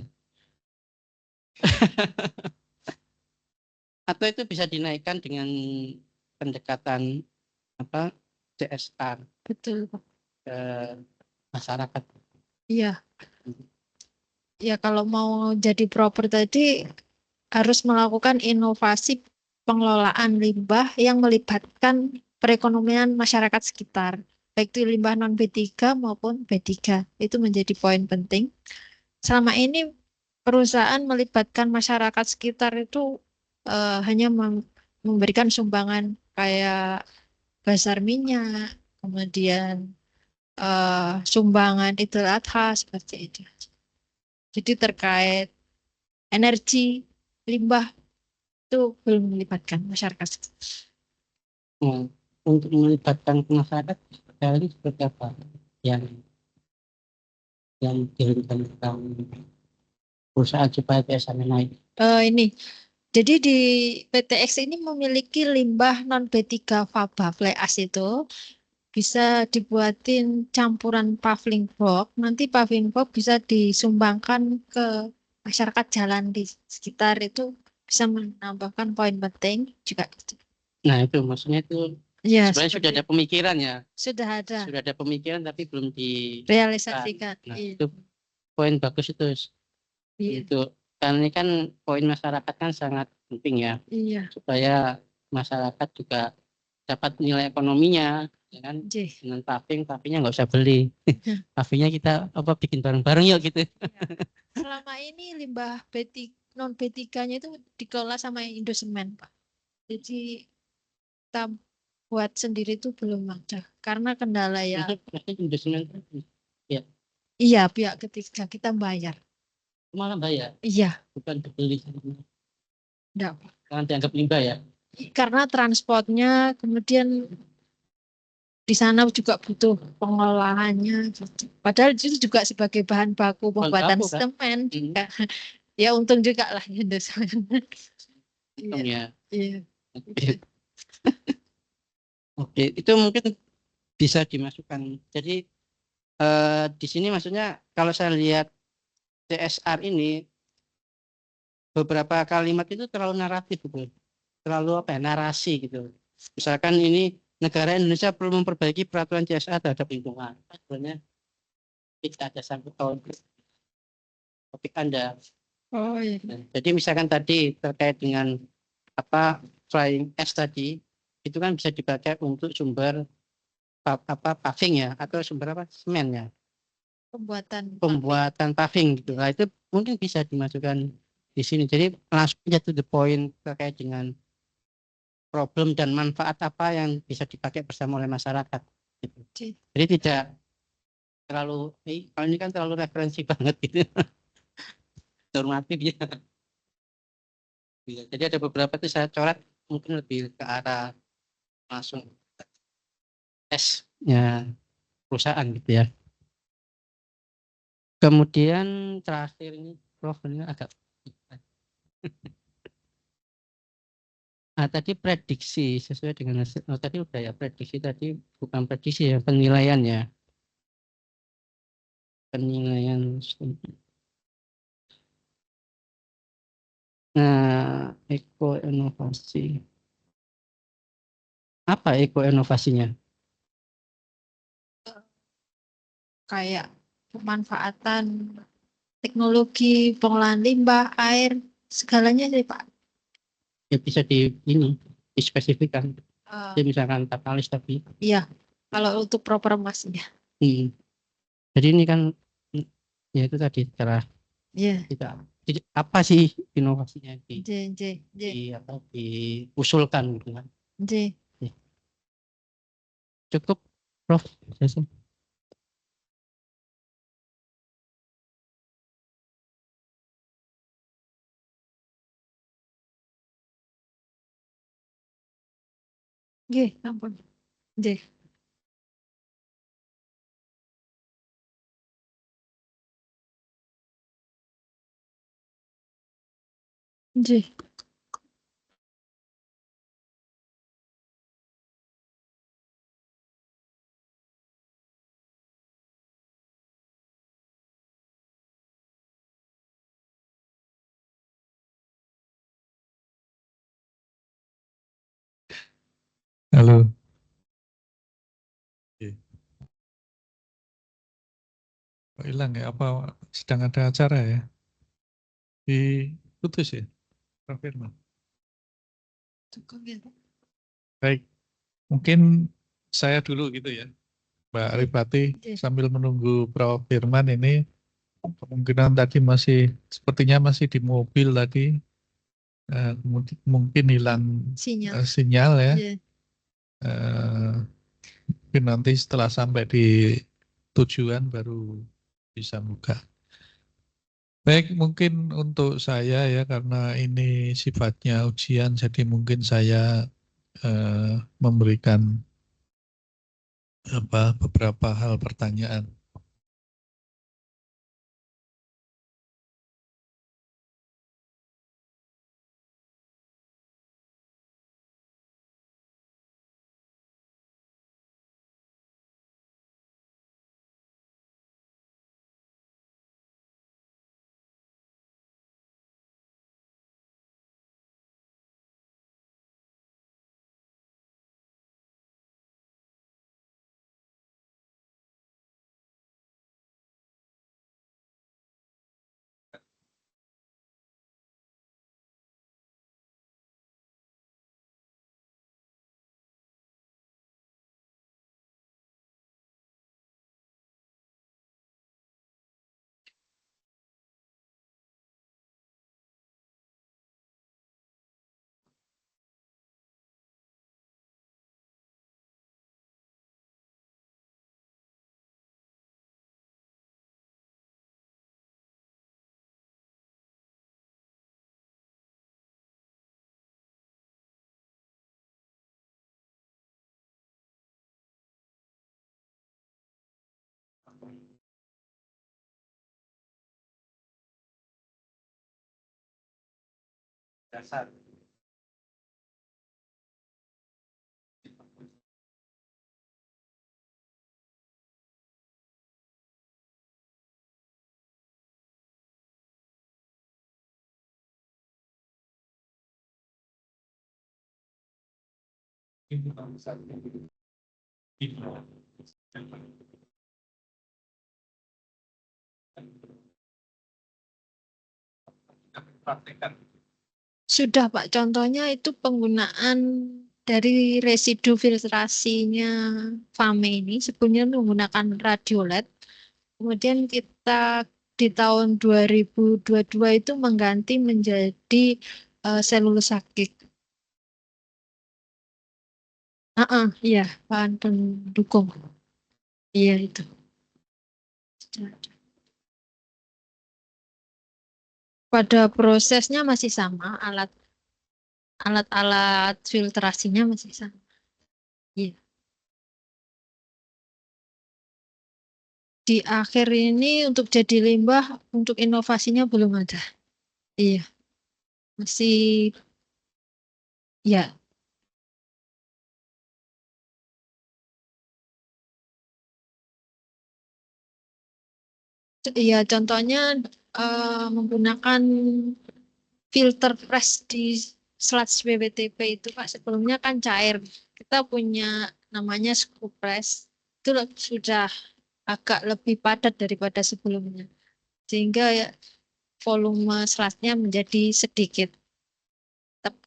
Atau itu bisa dinaikkan dengan pendekatan apa CSR Betul. ke masyarakat. Iya. Ya kalau mau jadi proper tadi harus melakukan inovasi pengelolaan limbah yang melibatkan perekonomian masyarakat sekitar. Baik itu limbah non B3 maupun B3. Itu menjadi poin penting. Selama ini perusahaan melibatkan masyarakat sekitar itu hanya memberikan sumbangan kayak bazar minyak, kemudian sumbangan Idul Adha seperti itu. Jadi terkait energi limbah itu belum melibatkan masyarakat. Untuk melibatkan masyarakat seperti apa yang dilakukan perusahaan supaya biasa naik? Ini jadi di PTX ini memiliki limbah non B3 faba fly ash itu bisa dibuatin campuran paving box. Nanti paving box bisa disumbangkan ke masyarakat jalan di sekitar, itu bisa menambahkan poin penting juga. Nah itu maksudnya itu Ya, sebenarnya sudah ada pemikiran ya. Sudah ada Pemikiran tapi belum realisasikan. Nah Iya. itu poin bagus itu. Iya. Itu karena ini kan poin masyarakat kan sangat penting ya. Iya. Supaya masyarakat juga dapat nilai ekonominya, ya kan? J. Dengan pavingnya nggak usah beli. Pavingnya kita bikin bareng-bareng yuk gitu. Selama ini limbah B3, non B3-nya itu dikelola sama Indosemen, Pak. Jadi kita buat sendiri itu belum ada karena kendala ya. Indosemen ya. Iya, pihak ketiga kita bayar. Malah bayar. Iya. Bukan dibeli. Enggak. Karena dianggap limbah ya. Karena transportnya, kemudian di sana juga butuh pengolahannya. Padahal itu juga sebagai bahan baku pembuatan semen. Kan? Ya untung juga lah Indosemen. Untung ya. Iya. Oke, itu mungkin bisa dimasukkan. Jadi di sini maksudnya kalau saya lihat CSR ini beberapa kalimat itu terlalu naratif gitu, terlalu narasi gitu. Misalkan ini negara Indonesia perlu memperbaiki peraturan CSR terhadap lingkungan. Sebenarnya tidak ada sangkut topik Anda. Oh iya. Jadi misalkan tadi terkait dengan flying ash tadi, itu kan bisa dipakai untuk sumber paving ya, atau sumber semen ya. Pembuatan paving gitu. Nah, itu mungkin bisa dimasukkan di sini. Jadi langsung aja to the point terkait dengan problem dan manfaat apa yang bisa dipakai bersama oleh masyarakat. Gitu. Jadi tidak terlalu, kalau ini kan terlalu referensi banget gitu. Normatif ya. Jadi ada beberapa itu saya coret mungkin lebih ke arah langsung tesnya perusahaan gitu ya. Kemudian terakhir ini Prof ini agak Tadi prediksi sesuai dengan hasil. Oh, tadi udah ya prediksi tadi, bukan prediksi ya, penilaian ya. Penilaian. Nah, eko inovasi. Apa eko inovasinya? Kayak pemanfaatan teknologi pengolahan limbah, air, segalanya sih Pak. Ya bisa dispesifikkan. Eh, Jadi misalkan katalis tapi. iya, kalau untuk propermasnya. Jadi ini kan ya itu tadi cara Iya. tidak apa sih inovasinya J. diusulkan gitu kan. J. Cukup Prof. J. Ampun. J. J. Halo. Oke. Kok hilang ya? Apa sedang ada acara ya? Diputus ya, Prof. Firman? Baik, mungkin saya dulu gitu ya, Mbak Rifati, sambil menunggu Prof. Firman ini, kemungkinan tadi sepertinya masih di mobil tadi, mungkin hilang sinyal ya. Mungkin nanti setelah sampai di tujuan baru bisa buka. Baik, mungkin untuk saya ya, karena ini sifatnya ujian, jadi mungkin saya memberikan beberapa hal pertanyaan. Dasar. Sudah Pak, contohnya itu penggunaan dari residu filtrasinya FAME ini sebenarnya menggunakan radiolet. Kemudian kita di tahun 2022 itu mengganti menjadi selulosa akik. Iya, bahan pendukung. Iya itu. Pada prosesnya masih sama, alat-alat filtrasinya masih sama. Iya. Di akhir ini untuk jadi limbah, untuk inovasinya belum ada. Iya. Masih, Ya, iya contohnya menggunakan filter press di sludge BBTP itu Pak, sebelumnya kan cair. Kita punya namanya screw press. Itu sudah agak lebih padat daripada sebelumnya. Sehingga ya, volume sludge-nya menjadi sedikit.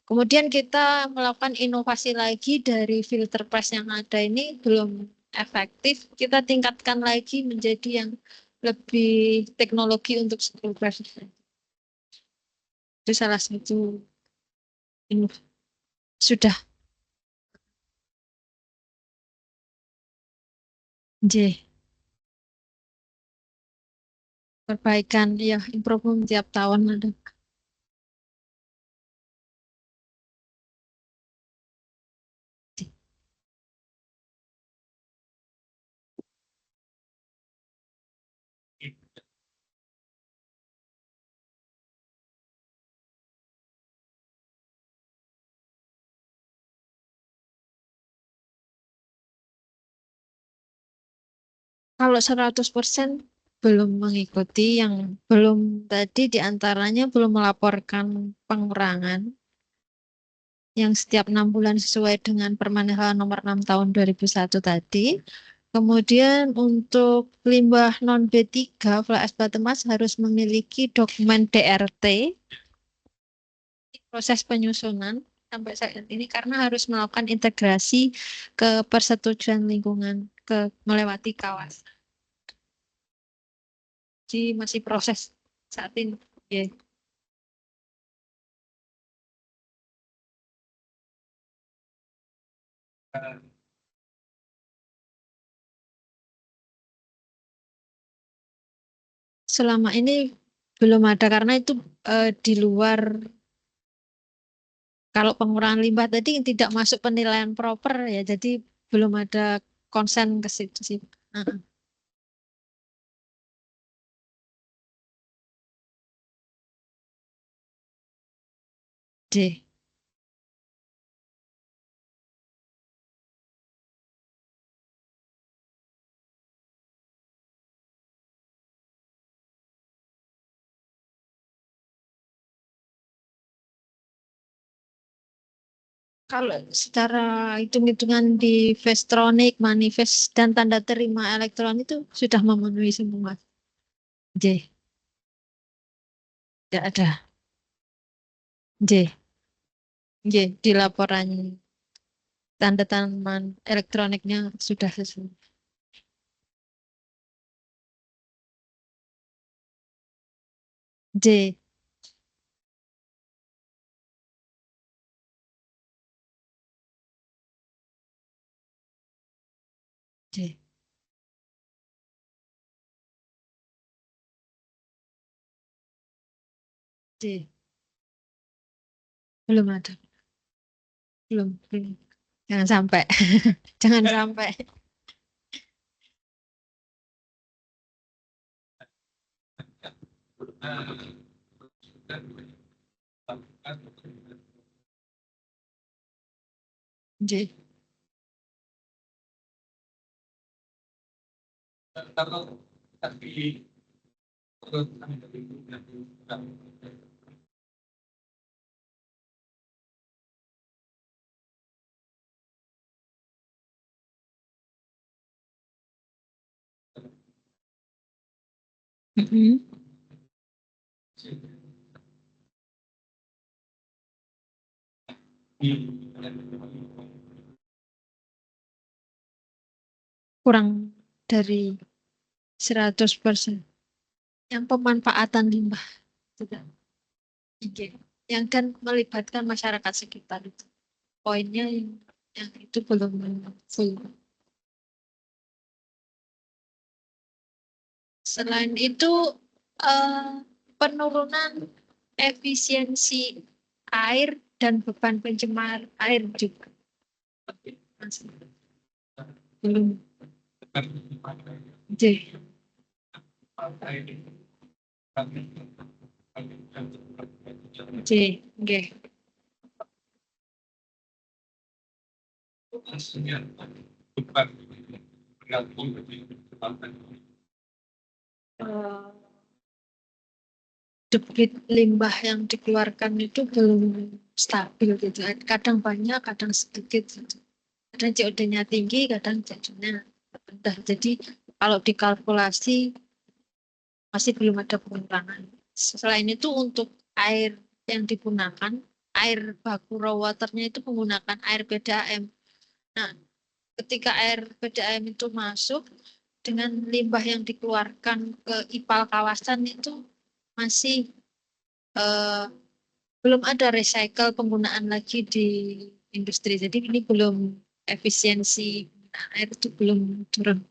Kemudian kita melakukan inovasi lagi dari filter press yang ada ini belum efektif. Kita tingkatkan lagi menjadi yang lebih teknologi untuk screw press. Itu salah satu ini sudah. J. Perbaikan ya, improvement tiap tahun ada. Kalau 100% belum mengikuti, yang belum tadi diantaranya belum melaporkan pengurangan yang setiap 6 bulan sesuai dengan Permen Hal nomor 6 tahun 2001 tadi. Kemudian untuk limbah non B3 fly ash bottom ash harus memiliki dokumen DRT proses penyusunan sampai saat ini karena harus melakukan integrasi ke persetujuan lingkungan ke melewati kawasan. Jadi masih proses saat ini. Ya. Selama ini belum ada karena itu di luar, kalau pengurangan limbah tadi tidak masuk penilaian proper ya, jadi belum ada konsen ke situ sih. D. Kalau secara hitung-hitungan di Vestronic, manifest dan tanda terima elektron itu sudah memenuhi semua. J. Tidak ada. J. J. Di laporan tanda tangan elektroniknya sudah sesuai. J. J. J. Belum ada. Belum. Jangan sampai. Jangan sampai. J. Kurang dari 100%. Yang pemanfaatan limbah juga. Yang dan melibatkan masyarakat sekitar itu. Poinnya yang itu belum full. Selain itu penurunan efisiensi air dan beban pencemar air juga. Belum. J. J. G. Debit limbah yang dikeluarkan itu belum stabil gitu. Kadang banyak, kadang sedikit gitu. Kadang COD-nya tinggi, kadang COD-nya rendah. Jadi kalau dikalkulasi masih belum ada pengurangan. Selain itu untuk air yang digunakan, air baku raw waternya itu menggunakan air PDAM. Nah, ketika air PDAM itu masuk dengan limbah yang dikeluarkan ke IPAL kawasan itu masih belum ada recycle penggunaan lagi di industri. Jadi ini belum efisiensi air itu belum turun.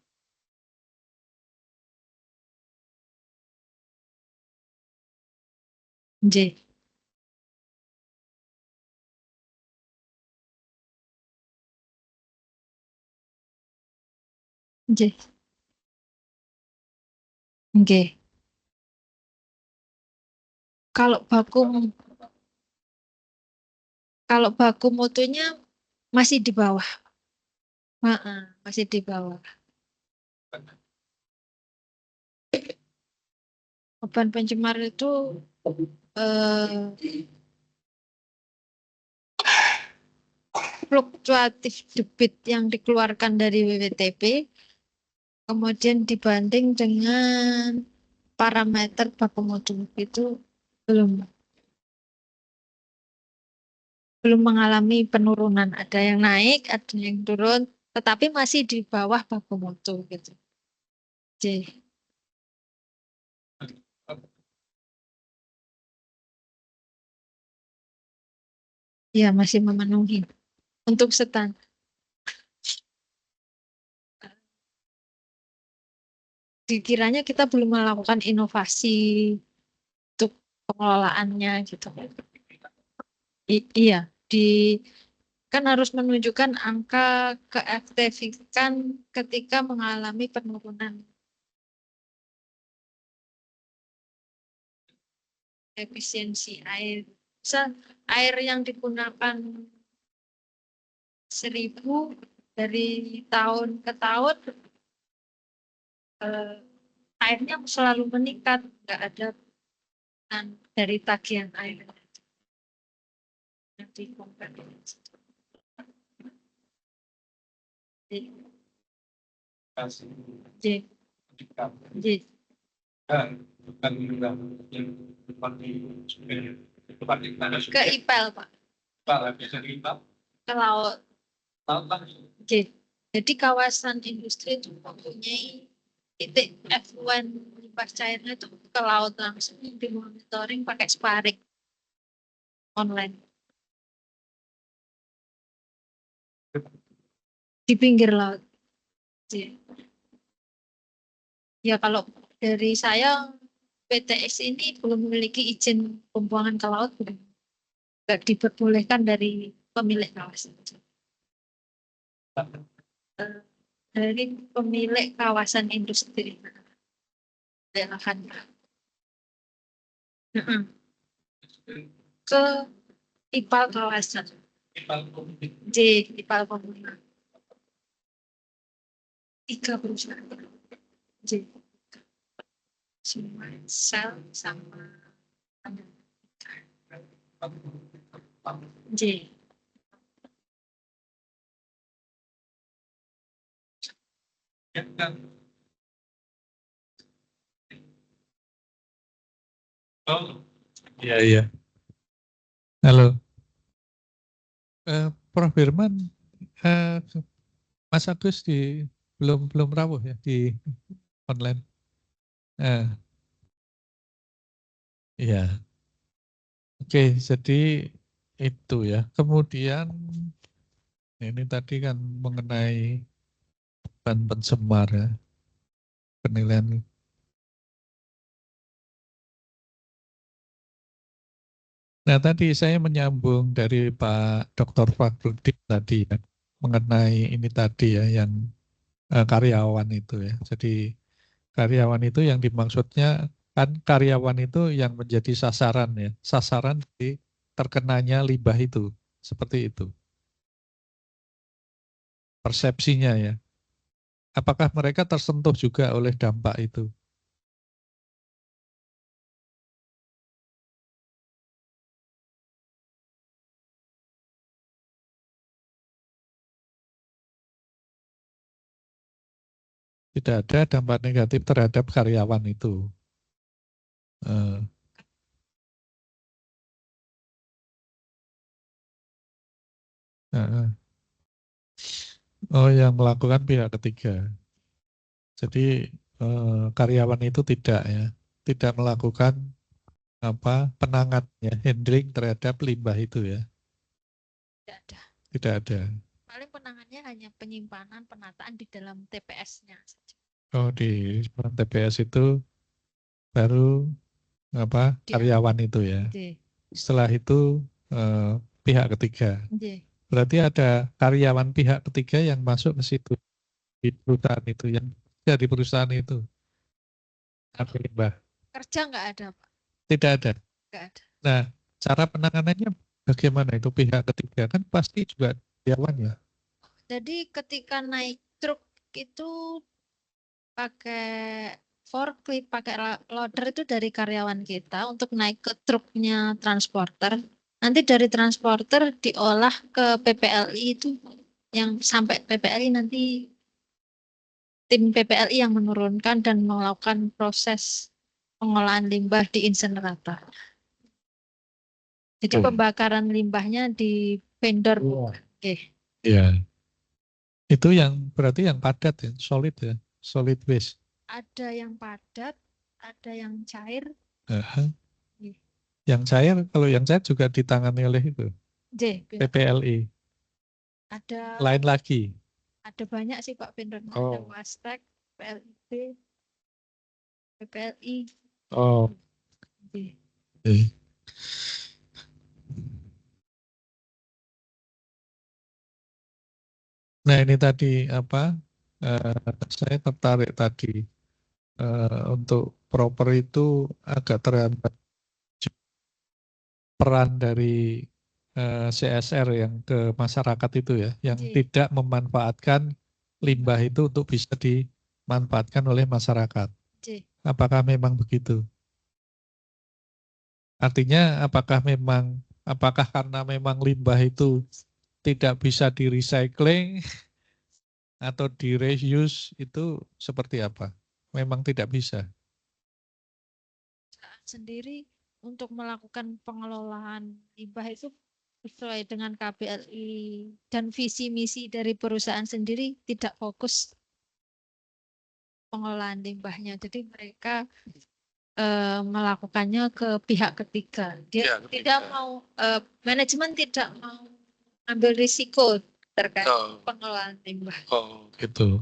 J. J. Oke. Kalau baku mutunya masih di bawah. Masih di bawah. Beban pencemar itu fluktuatif debit yang dikeluarkan dari WWTP kemudian dibanding dengan parameter baku mutu itu belum mengalami penurunan. Ada yang naik, ada yang turun, tetapi masih di bawah baku mutu gitu. J. Ya, masih memenuhi untuk standar. Dikiranya kita belum melakukan inovasi untuk pengelolaannya gitu. Iya, kan harus menunjukkan angka keefektifan ketika mengalami penurunan efisiensi air. Misal air yang digunakan 1.000 dari tahun ke tahun, airnya selalu meningkat, nggak ada dari tagihan air. Nanti J. J. Ke IPEL, Pak. Ke laut. Jadi kawasan industri itu mempunyai titik effluent limbah cairnya itu ke laut langsung dimonitoring pakai Sparing online di pinggir laut. Ya kalau dari saya PTS ini belum memiliki izin pembuangan ke laut, nggak diperbolehkan dari pemilik kawasan. Dari pemilik kawasan industri. Silakan. Ke IPAL kawasan. J. IPAL komunal. 3 perusahaan. J. Semua sel sama J. Iya, iya. Halo. Prof. Firman, Mas Agus belum rawuh ya di online. Iya. Oke, jadi itu ya. Kemudian ini tadi kan mengenai bahan pencemar ya. Penilaian. Nah, tadi saya menyambung dari Pak Dr. Fakhrudin tadi ya, mengenai ini tadi ya yang karyawan itu ya. Jadi karyawan itu yang dimaksudnya kan karyawan itu yang menjadi sasaran ya. Sasaran di terkenanya limbah itu. Seperti itu. persepsinya ya. Apakah mereka tersentuh juga oleh dampak itu? Tidak ada dampak negatif terhadap karyawan itu. Eh, Oh, yang melakukan pihak ketiga. Jadi karyawan itu tidak ya, tidak melakukan penanganan ya, handling terhadap limbah itu ya, Tidak ada. tidak ada. Paling penangannya hanya penyimpanan, penataan di dalam TPS-nya saja. Oh, di TPS itu baru karyawan itu ya. Setelah itu pihak ketiga. Berarti ada karyawan pihak ketiga yang masuk ke situ di perusahaan itu, yang dari perusahaan itu. Limbah. Kerja nggak ada, Pak. Tidak ada. Nggak ada. Nah, cara penanganannya bagaimana itu pihak ketiga? Kan pasti juga karyawan ya. Jadi ketika naik truk itu pakai forklift, pakai loader itu dari karyawan kita untuk naik ke truknya transporter. Nanti dari transporter diolah ke PPLI itu, yang sampai PPLI nanti tim PPLI yang menurunkan dan melakukan proses pengolahan limbah di insenerator. Jadi pembakaran limbahnya di vendor. Oke. Iya. Itu yang berarti yang padat ya, solid ya, solid waste. Ada yang padat, ada yang cair. Yang cair, kalau yang cair juga ditangani oleh itu, PPLI. Ada lain lagi. Ada banyak sih Pak vendor. Ada Wastek, PLIB, PPLI. Oh. Nah ini tadi saya tertarik tadi untuk proper itu agak terhambat peran dari CSR yang ke masyarakat itu ya, yang tidak memanfaatkan limbah itu untuk bisa dimanfaatkan oleh masyarakat. Apakah memang begitu? Artinya apakah karena memang limbah itu tidak bisa di recycling atau di reuse, itu seperti apa? Memang tidak bisa. Sendiri untuk melakukan pengelolaan limbah itu sesuai dengan KBLI dan visi misi dari perusahaan sendiri tidak fokus pengelolaan limbahnya. Jadi mereka melakukannya ke pihak ketiga. Dia tidak mau, manajemen tidak mau ambil risiko terkait pengelolaan limbah. Oh, gitu.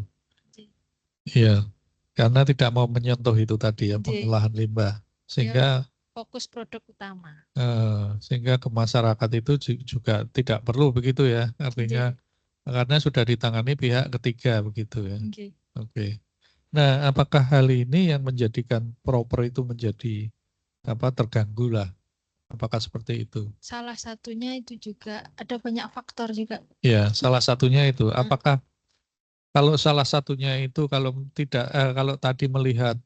Iya, karena tidak mau menyentuh itu tadi ya, pengolahan limbah. Sehingga fokus produk utama. Sehingga ke masyarakat itu juga tidak perlu begitu ya, artinya karena sudah ditangani pihak ketiga begitu ya. Oke. Nah, apakah hal ini yang menjadikan proper itu menjadi terganggu lah? Apakah seperti itu? Salah satunya itu juga ada banyak faktor juga. Ya, salah satunya itu. Apakah kalau salah satunya itu kalau tadi melihat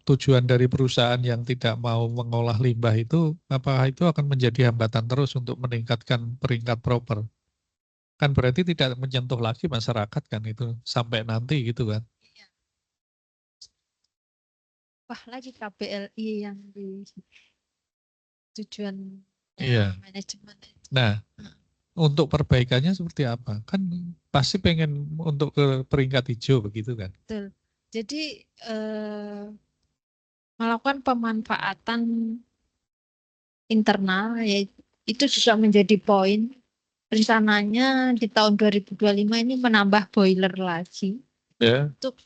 tujuan dari perusahaan yang tidak mau mengolah limbah itu, apakah itu akan menjadi hambatan terus untuk meningkatkan peringkat proper? Kan berarti tidak menyentuh lagi masyarakat kan itu sampai nanti gitu kan? Wah, lagi KBLI yang di tujuan manajemen. Nah, untuk perbaikannya seperti apa? Kan pasti pengen untuk ke peringkat hijau begitu kan? Betul. Jadi melakukan pemanfaatan internal, ya, itu juga menjadi poin. Rencananya di tahun 2025 ini menambah boiler lagi. Untuk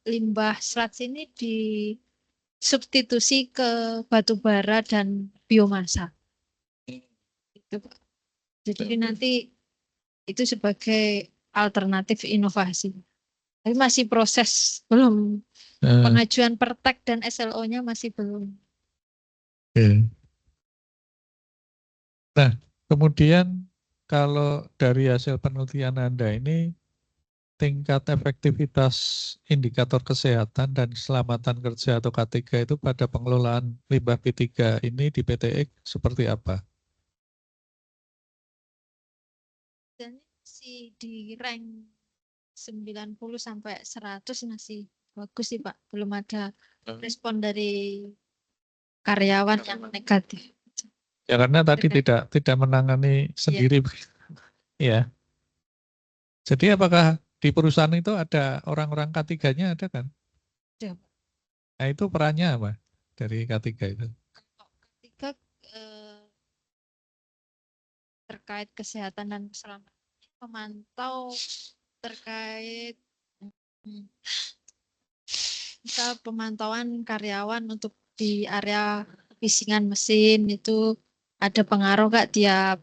limbah sludge ini disubstitusi ke batu bara dan biomasa. Jadi nanti itu sebagai alternatif inovasi. Tapi masih proses, belum pengajuan pertek dan SLO-nya masih belum. Nah, kemudian kalau dari hasil penelitian Anda ini tingkat efektivitas indikator kesehatan dan keselamatan kerja atau K3 itu pada pengelolaan limbah B3 ini di PTX seperti apa? Dan masih di rank 90 sampai 100 masih bagus sih Pak. Belum ada respon dari karyawan yang negatif. Ya karena tadi Terkait. tidak menangani sendiri. Ya. Jadi apakah di perusahaan itu ada orang-orang K3-nya ada kan? Ada, Pak. Nah itu perannya apa dari K3 itu? Kalau ketiga terkait kesehatan dan keselamatan memantau terkait kita pemantauan karyawan untuk di area fisingan mesin itu ada pengaruh nggak tiap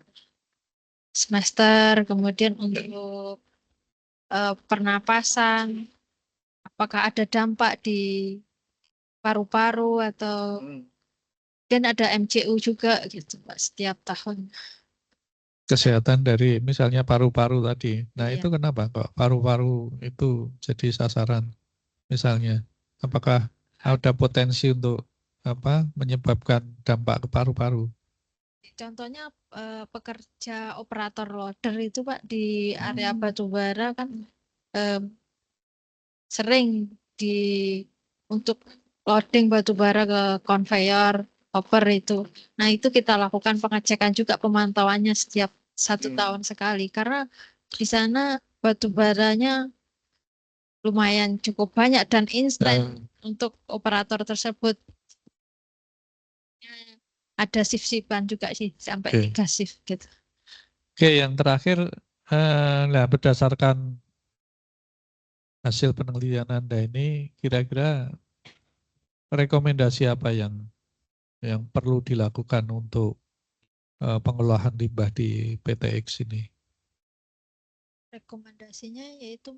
semester, kemudian untuk pernapasan, apakah ada dampak di paru-paru atau dan ada MCU juga gitu Pak setiap tahun. Kesehatan dari misalnya paru-paru tadi. Nah Iya. itu kenapa kok paru-paru itu jadi sasaran misalnya? Apakah ada potensi untuk apa menyebabkan dampak ke paru-paru? Contohnya pekerja operator loader itu Pak di area batubara kan sering untuk loading batubara ke konveyor hopper itu. Nah itu kita lakukan pengecekan juga pemantauannya setiap 1 tahun sekali karena di sana batubaranya lumayan cukup banyak dan instan untuk operator tersebut. Ada shift-shiftan juga sih sampai 3 shift gitu. Oke, yang terakhir, nah berdasarkan hasil penelitian Anda ini, kira-kira rekomendasi apa yang perlu dilakukan untuk pengolahan limbah di PTX ini? Rekomendasinya yaitu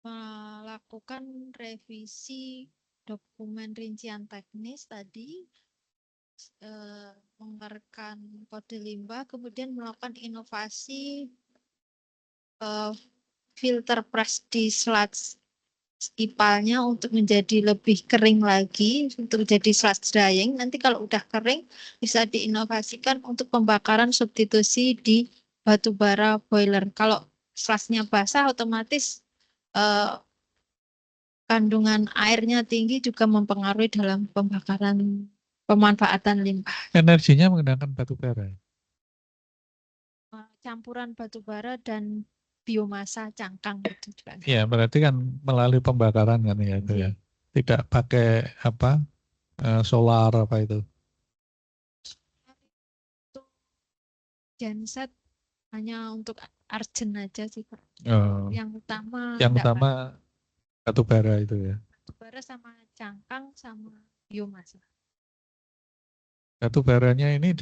melakukan revisi dokumen rincian teknis tadi, mengeluarkan kode limbah, kemudian melakukan inovasi filter press di sludge ipalnya untuk menjadi lebih kering lagi, untuk jadi sludge drying. Nanti kalau udah kering bisa diinovasikan untuk pembakaran substitusi di batu bara boiler. Kalau sludge-nya basah otomatis kandungan airnya tinggi juga mempengaruhi dalam pembakaran pemanfaatan limbah. Energinya menggunakan batu bara. Campuran batu bara dan biomasa cangkang gitu juga. Ya, berarti kan melalui pembakaran kan ya itu ya. Tidak pakai apa solar apa itu. Untuk genset hanya untuk arjen aja sih Pak. Oh, Yang utama yang enggak, utama batu bara itu ya. batu bara sama cangkang sama biomasa. Batu baranya ini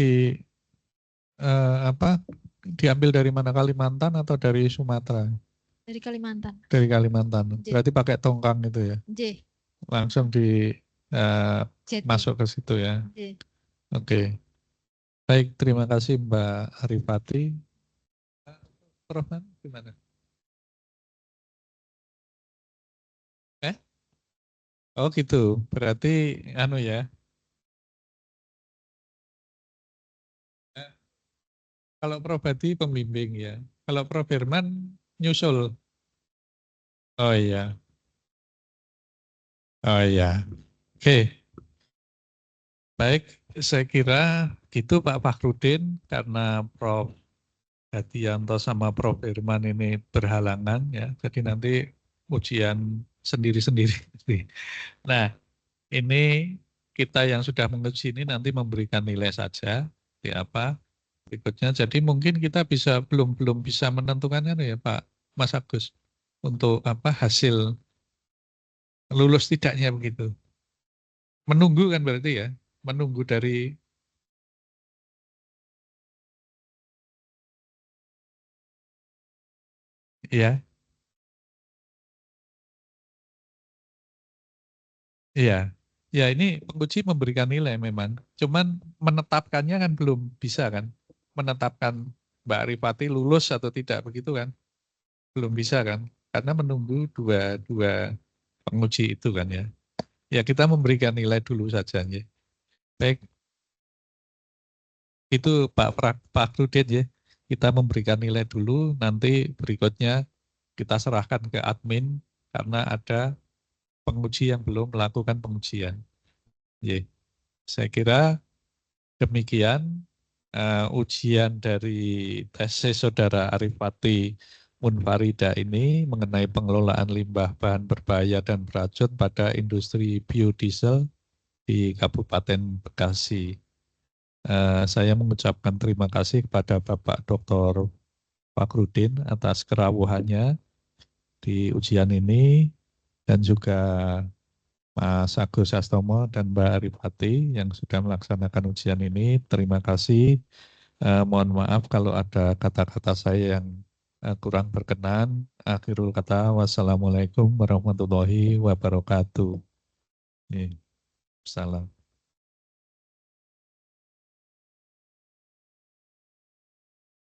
apa diambil dari mana, Kalimantan atau dari Sumatera? Dari Kalimantan. Dari Kalimantan. J. Berarti pakai tongkang itu ya. J. Langsung masuk ke situ ya. J. Oke. Baik, terima kasih Mbak Arifati. Prof, gimana? Oh gitu. Berarti anu ya. Kalau Prof Badi pembimbing ya. Kalau Prof Herman nyusul. Oh iya. Oh iya. Oke. Baik, saya kira gitu Pak Fakhrudin karena Prof Hadianto sama Prof Herman ini berhalangan ya. Jadi nanti ujian sendiri-sendiri. Nah, ini kita yang sudah menguji ini nanti memberikan nilai saja di apa berikutnya. Jadi mungkin kita belum bisa menentukannya ya Pak Mas Agus untuk apa hasil lulus tidaknya begitu. Menunggu kan berarti ya, menunggu dari ya, iya. Ya ini penguji memberikan nilai memang, cuman menetapkannya kan belum bisa kan, menetapkan Mbak Arifati lulus atau tidak begitu kan? Belum bisa kan? Karena menunggu dua penguji itu kan ya. Ya kita memberikan nilai dulu saja ya. Baik, itu Pak Rudin ya. Kita memberikan nilai dulu, nanti berikutnya kita serahkan ke admin karena ada penguji yang belum melakukan pengujian. Ya, saya kira demikian ujian dari tesis Saudara Arifati Munfarida ini mengenai pengelolaan limbah bahan berbahaya dan beracun pada industri biodiesel di Kabupaten Bekasi. Saya mengucapkan terima kasih kepada Bapak Dr. Fakhrudin atas kerawuhannya di ujian ini dan juga Mas Agus Sastomo dan Mbak Arifati yang sudah melaksanakan ujian ini. Terima kasih. Mohon maaf kalau ada kata-kata saya yang kurang berkenan. Akhirul kata, wassalamualaikum warahmatullahi wabarakatuh. Salam.